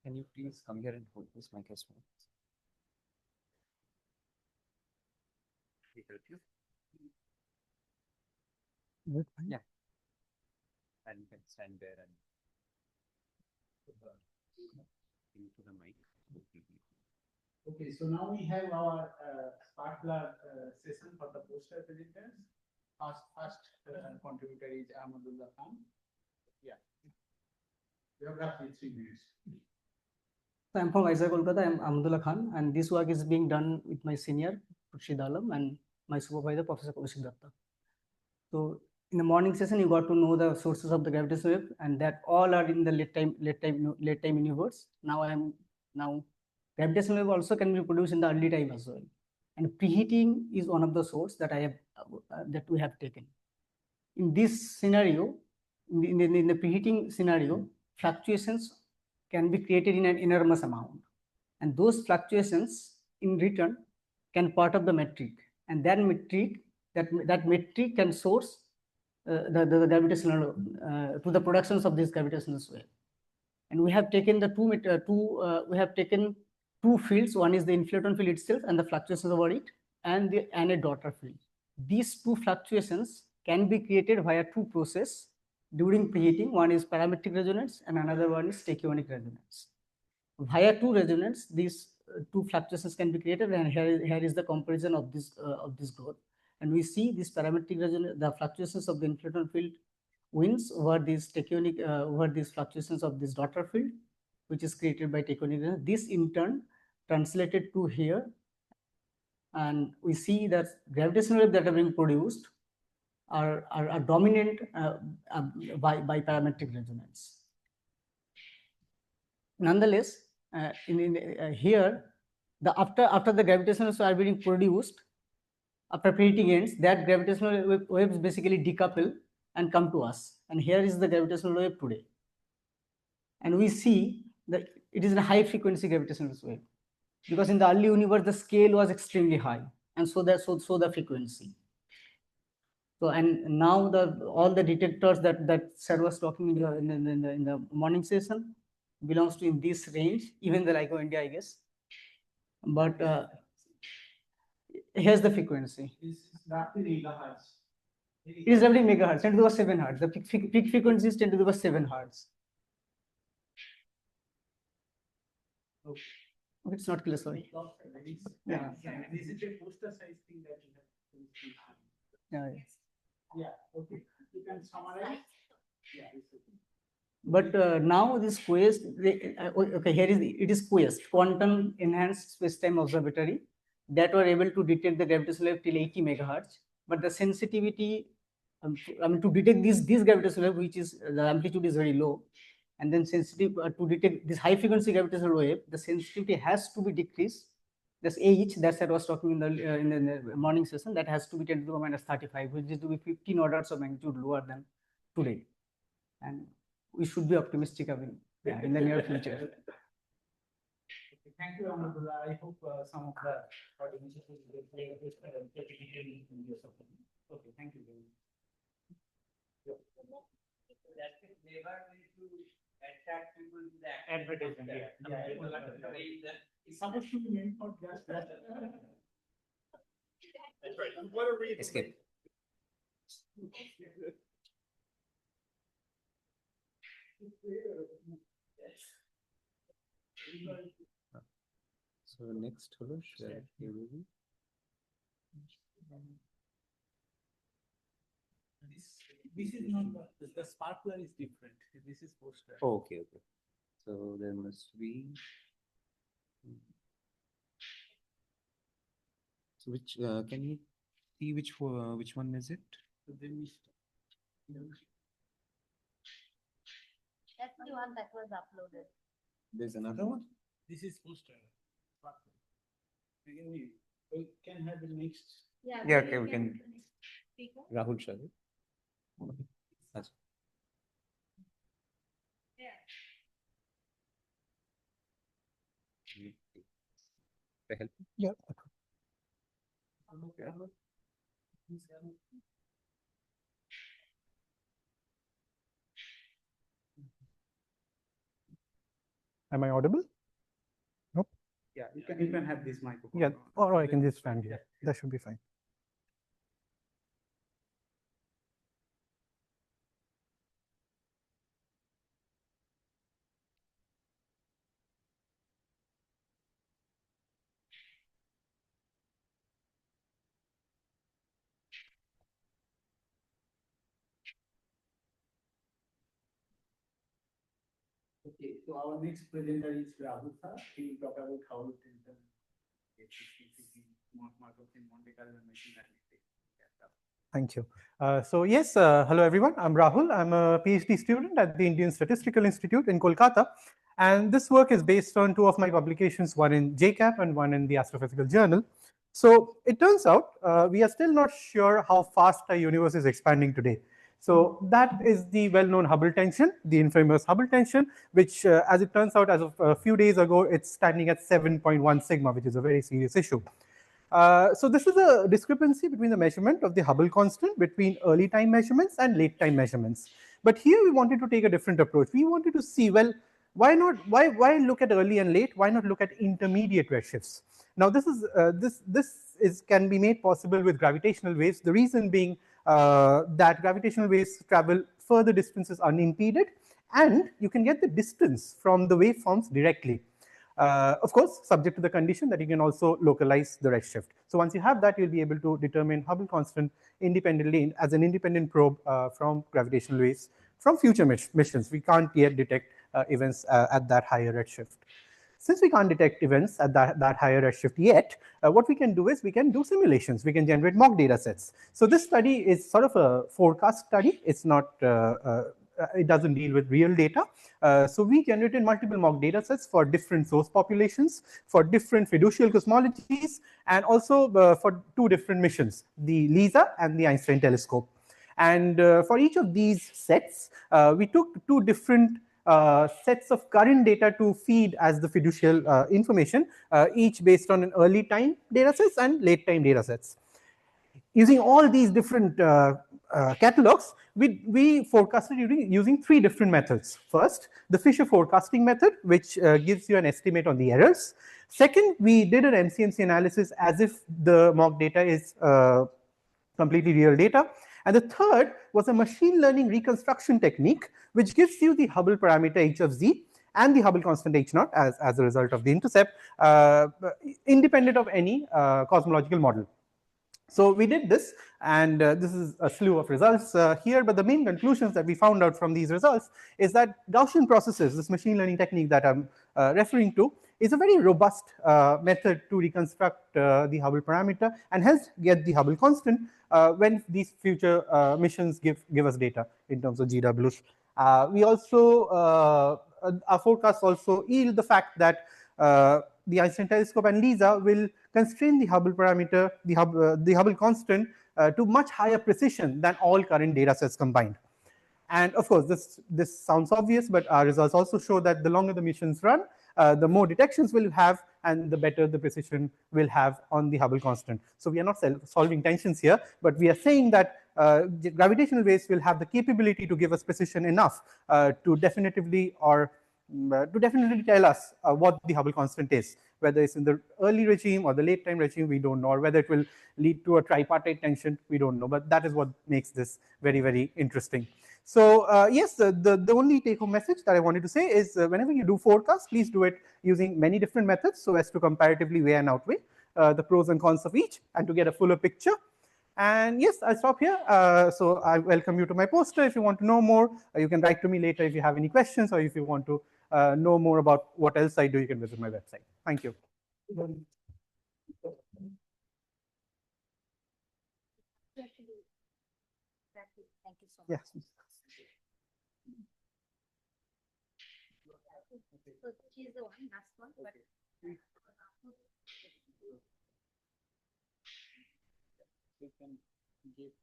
[SPEAKER 10] Can you please come here and hold this mic as well? Can I help you? Yeah. And you can stand there and into the mic.
[SPEAKER 3] Okay, so now we have our sparkler session for the poster presenters. First contributor is Ahmadullah Khan. Yeah. You have roughly 3 minutes.
[SPEAKER 11] So I'm from Isaac, Kolkata. I'm Ahmadullah Khan, and this work is being done with my senior, Khurshid Alam, and my supervisor, Professor Kaushik Datta. So in the morning session, you got to know the sources of the gravitational wave, and that all are in the late time universe. Now gravitational wave also can be produced in the early time as well. And preheating is one of the source that that we have taken. In this scenario, in the preheating scenario, fluctuations can be created in an enormous amount, and those fluctuations in return can part of the metric, and that metric can source the gravitational to the productions of this gravitational wave. And we have taken the we have taken two fields. One is the inflaton field itself and the fluctuations over it, and a daughter field. These two fluctuations can be created via two processes during preheating. One is parametric resonance and another one is tachyonic resonance. Via two resonance, these two fluctuations can be created, and here is the comparison of this growth. And we see this parametric resonance, the fluctuations of the inflaton field wins over these tachyonic over these fluctuations of this daughter field, which is created by tachyonic resonance. This in turn translated to here, and we see that gravitational waves that are being produced are dominant by parametric resonance. Nonetheless, here, after the gravitational waves are being produced, after preheating ends, that gravitational waves basically decouple and come to us. And here is the gravitational wave today. And we see that it is a high frequency gravitational wave, because in the early universe the scale was extremely high, and so the frequency. So and now all the detectors that Sir was talking in the morning session belongs to in this range, even the LIGO India, I guess. But here's the frequency.
[SPEAKER 3] It's roughly megahertz.
[SPEAKER 11] It is roughly megahertz, 10 to the power 7 hertz. The peak frequency is 10 to the power 7 hertz. Okay. It's not clear, sorry.
[SPEAKER 3] Yeah. This is a poster size thing that you have. Yeah. Okay. You can summarize. Yeah.
[SPEAKER 11] But now this QUEST, okay, here it is QUEST, Quantum Enhanced Spacetime Observatory, that were able to detect the gravitational wave till 80 megahertz. But the sensitivity, I mean, to detect this gravitational wave, which is the amplitude is very low, and then sensitive to detect this high frequency gravitational wave, the sensitivity has to be decreased. That's H, that's what I was talking in the morning session, that has to be 10 to the power minus 35, which is to be 15 orders of magnitude lower than today. And we should be optimistic in the near future.
[SPEAKER 3] Thank you, Amadullah. I hope some of the audience will play a bit in your support. Okay, thank you very much.
[SPEAKER 7] That's it. Never to attract people to the
[SPEAKER 3] Advertisement, yeah. It's supposed to be meant for just that. That's right. What a reason.
[SPEAKER 10] Escape. So next holo share maybe.
[SPEAKER 3] This is not the sparkler is different. This is poster.
[SPEAKER 10] Oh, okay. So there must be. So which can you see which one is it?
[SPEAKER 6] That's the one that was uploaded.
[SPEAKER 10] There's another one.
[SPEAKER 3] This is poster. Again, we can have the next.
[SPEAKER 10] Yeah, okay, we can. Rahul Shah. Help?
[SPEAKER 4] Yeah. Am I audible? Nope.
[SPEAKER 3] Yeah, you can have this microphone.
[SPEAKER 4] Yeah, or I can just stand here. That should be fine.
[SPEAKER 3] Okay, so our next presenter is Rahul sir. He will talk about how it is done.
[SPEAKER 4] Thank you. So yes, hello everyone. I'm Rahul. I'm a PhD student at the Indian Statistical Institute in Kolkata. And this work is based on two of my publications, one in JCAP and one in the Astrophysical Journal. So it turns out we are still not sure how fast our universe is expanding today. So that is the well-known Hubble tension, the infamous Hubble tension, which as it turns out, as of a few days ago, it's standing at 7.1 sigma, which is a very serious issue.
[SPEAKER 12] So this is a discrepancy between the measurement of the Hubble constant between early time measurements and late time measurements. But here we wanted to take a different approach. We wanted to see, well, why look at early and late? Why not look at intermediate redshifts? Now this can be made possible with gravitational waves. The reason being that gravitational waves travel further distances unimpeded, and you can get the distance from the waveforms directly. Of course, subject to the condition that you can also localize the redshift. So once you have that, you'll be able to determine Hubble constant independently as an independent probe from gravitational waves from future missions. We can't yet detect events at that higher redshift. Since we can't detect events at that higher redshift yet, what we can do is we can do simulations. We can generate mock data sets. So this study is sort of a forecast study. It's not, it doesn't deal with real data. So we generated multiple mock data sets for different source populations, for different fiducial cosmologies, and also for two different missions, the LISA and the Einstein telescope. And for each of these sets, we took two different sets of current data to feed as the fiducial information, each based on an early time data sets and late time data sets. Using all these different catalogs, we forecasted using three different methods. First, the Fisher forecasting method, which gives you an estimate on the errors. Second, we did an MCMC analysis as if the mock data is completely real data. And the third was a machine learning reconstruction technique, which gives you the Hubble parameter h of z and the Hubble constant h naught as a result of the intercept, independent of any cosmological model. So we did this, and this is a slew of results here, but the main conclusions that we found out from these results is that Gaussian processes, this machine learning technique that I'm referring to, is a very robust method to reconstruct the Hubble parameter and hence get the Hubble constant when these future missions give us data in terms of GWs. We also, our forecasts also yield the fact that the Einstein telescope and LISA will constrain the Hubble parameter, the Hubble constant, to much higher precision than all current data sets combined. And of course, this sounds obvious, but our results also show that the longer the missions run, the more detections we'll have, and the better the precision we'll have on the Hubble constant. So we are not solving tensions here, but we are saying that gravitational waves will have the capability to give us precision enough to definitively tell us what the Hubble constant is. Whether it's in the early regime or the late time regime, we don't know, or whether it will lead to a tripartite tension, we don't know. But that is what makes this very, very interesting. So yes, the only take-home message that I wanted to say is whenever you do forecasts, please do it using many different methods so as to comparatively weigh and outweigh the pros and cons of each and to get a fuller picture. And yes, I'll stop here. So I welcome you to my poster. If you want to know more, you can write to me later if you have any questions, or if you want to know more about what else I do, you can visit my website. Thank you.
[SPEAKER 6] Thank you so much.
[SPEAKER 12] Yes.
[SPEAKER 6] So she's the one, last one, but
[SPEAKER 10] You can give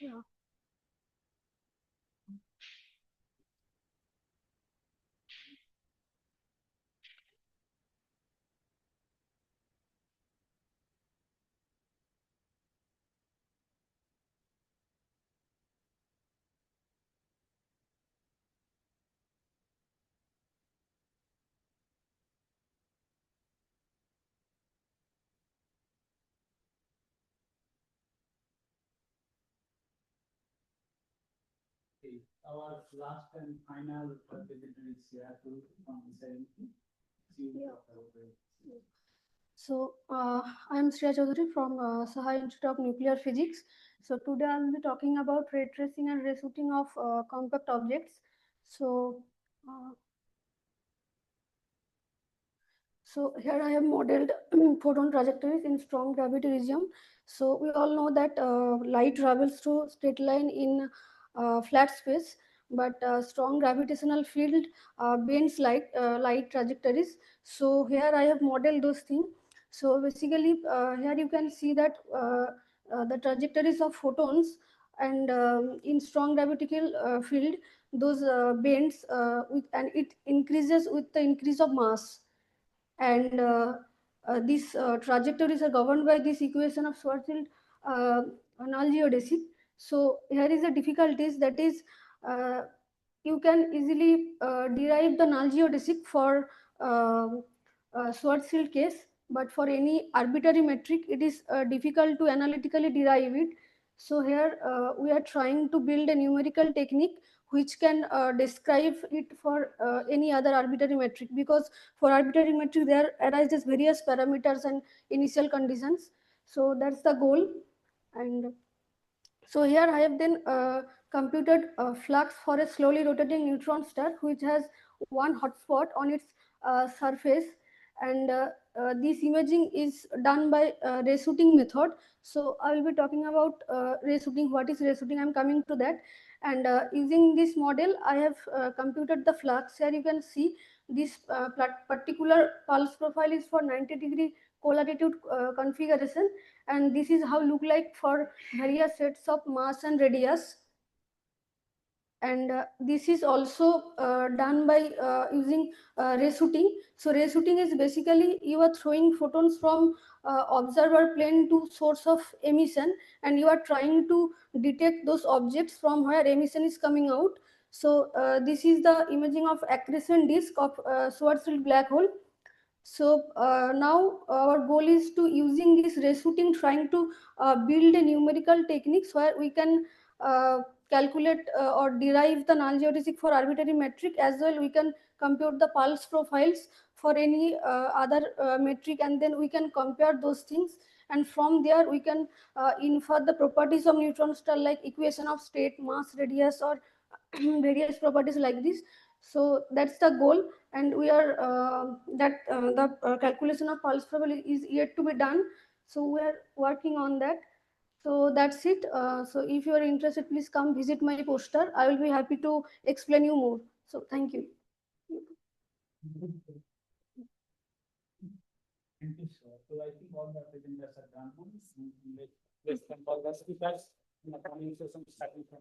[SPEAKER 6] yeah.
[SPEAKER 3] Our last and final presenter is Seattle from the 17th.
[SPEAKER 13] So I'm Shreya Chaudhary from Saha Institute of Nuclear Physics. So today I'll be talking about ray tracing and ray shooting of compact objects. So here I have modeled photon trajectories in strong gravity regime. So we all know that light travels through straight line in flat space, but strong gravitational field bends light trajectories. So here I have modeled those things. So basically here you can see that the trajectories of photons, and in strong gravitational field, those bends and it increases with the increase of mass. And these trajectories are governed by this equation of Schwarzschild null geodesic. So here is the difficulties, that is you can easily derive the null geodesic for Schwarzschild case, but for any arbitrary metric it is difficult to analytically derive it. So here we are trying to build a numerical technique which can describe it for any other arbitrary metric, because for arbitrary metric there arises various parameters and initial conditions. So that's the goal. And so here I have then computed flux for a slowly rotating neutron star which has one hotspot on its surface, and this imaging is done by ray shooting method. So I will be talking about ray shooting. What is ray shooting? I am coming to that. And using this model, I have computed the flux. Here you can see this particular pulse profile is for 90-degree colatitude configuration, and this is how look like for various sets of mass and radius. And this is also done by using ray shooting. So ray shooting is basically you are throwing photons from observer plane to source of emission, and you are trying to detect those objects from where emission is coming out. So this is the imaging of accretion disk of Schwarzschild black hole. So now our goal is to using this ray shooting, trying to build a numerical techniques where we can calculate or derive the null geodesic for arbitrary metric, as well we can compute the pulse profiles for any other metric, and then we can compare those things, and from there we can infer the properties of neutron star like equation of state, mass, radius, or various properties like this. So that's the goal, and we are the calculation of pulse probability is yet to be done. So we are working on that. So that's it. So if you are interested, please come visit my poster. I will be happy to explain you more. So thank you.
[SPEAKER 3] Thank you, sir. So I think all the presenters are done. Let's call the speakers in the coming session starting from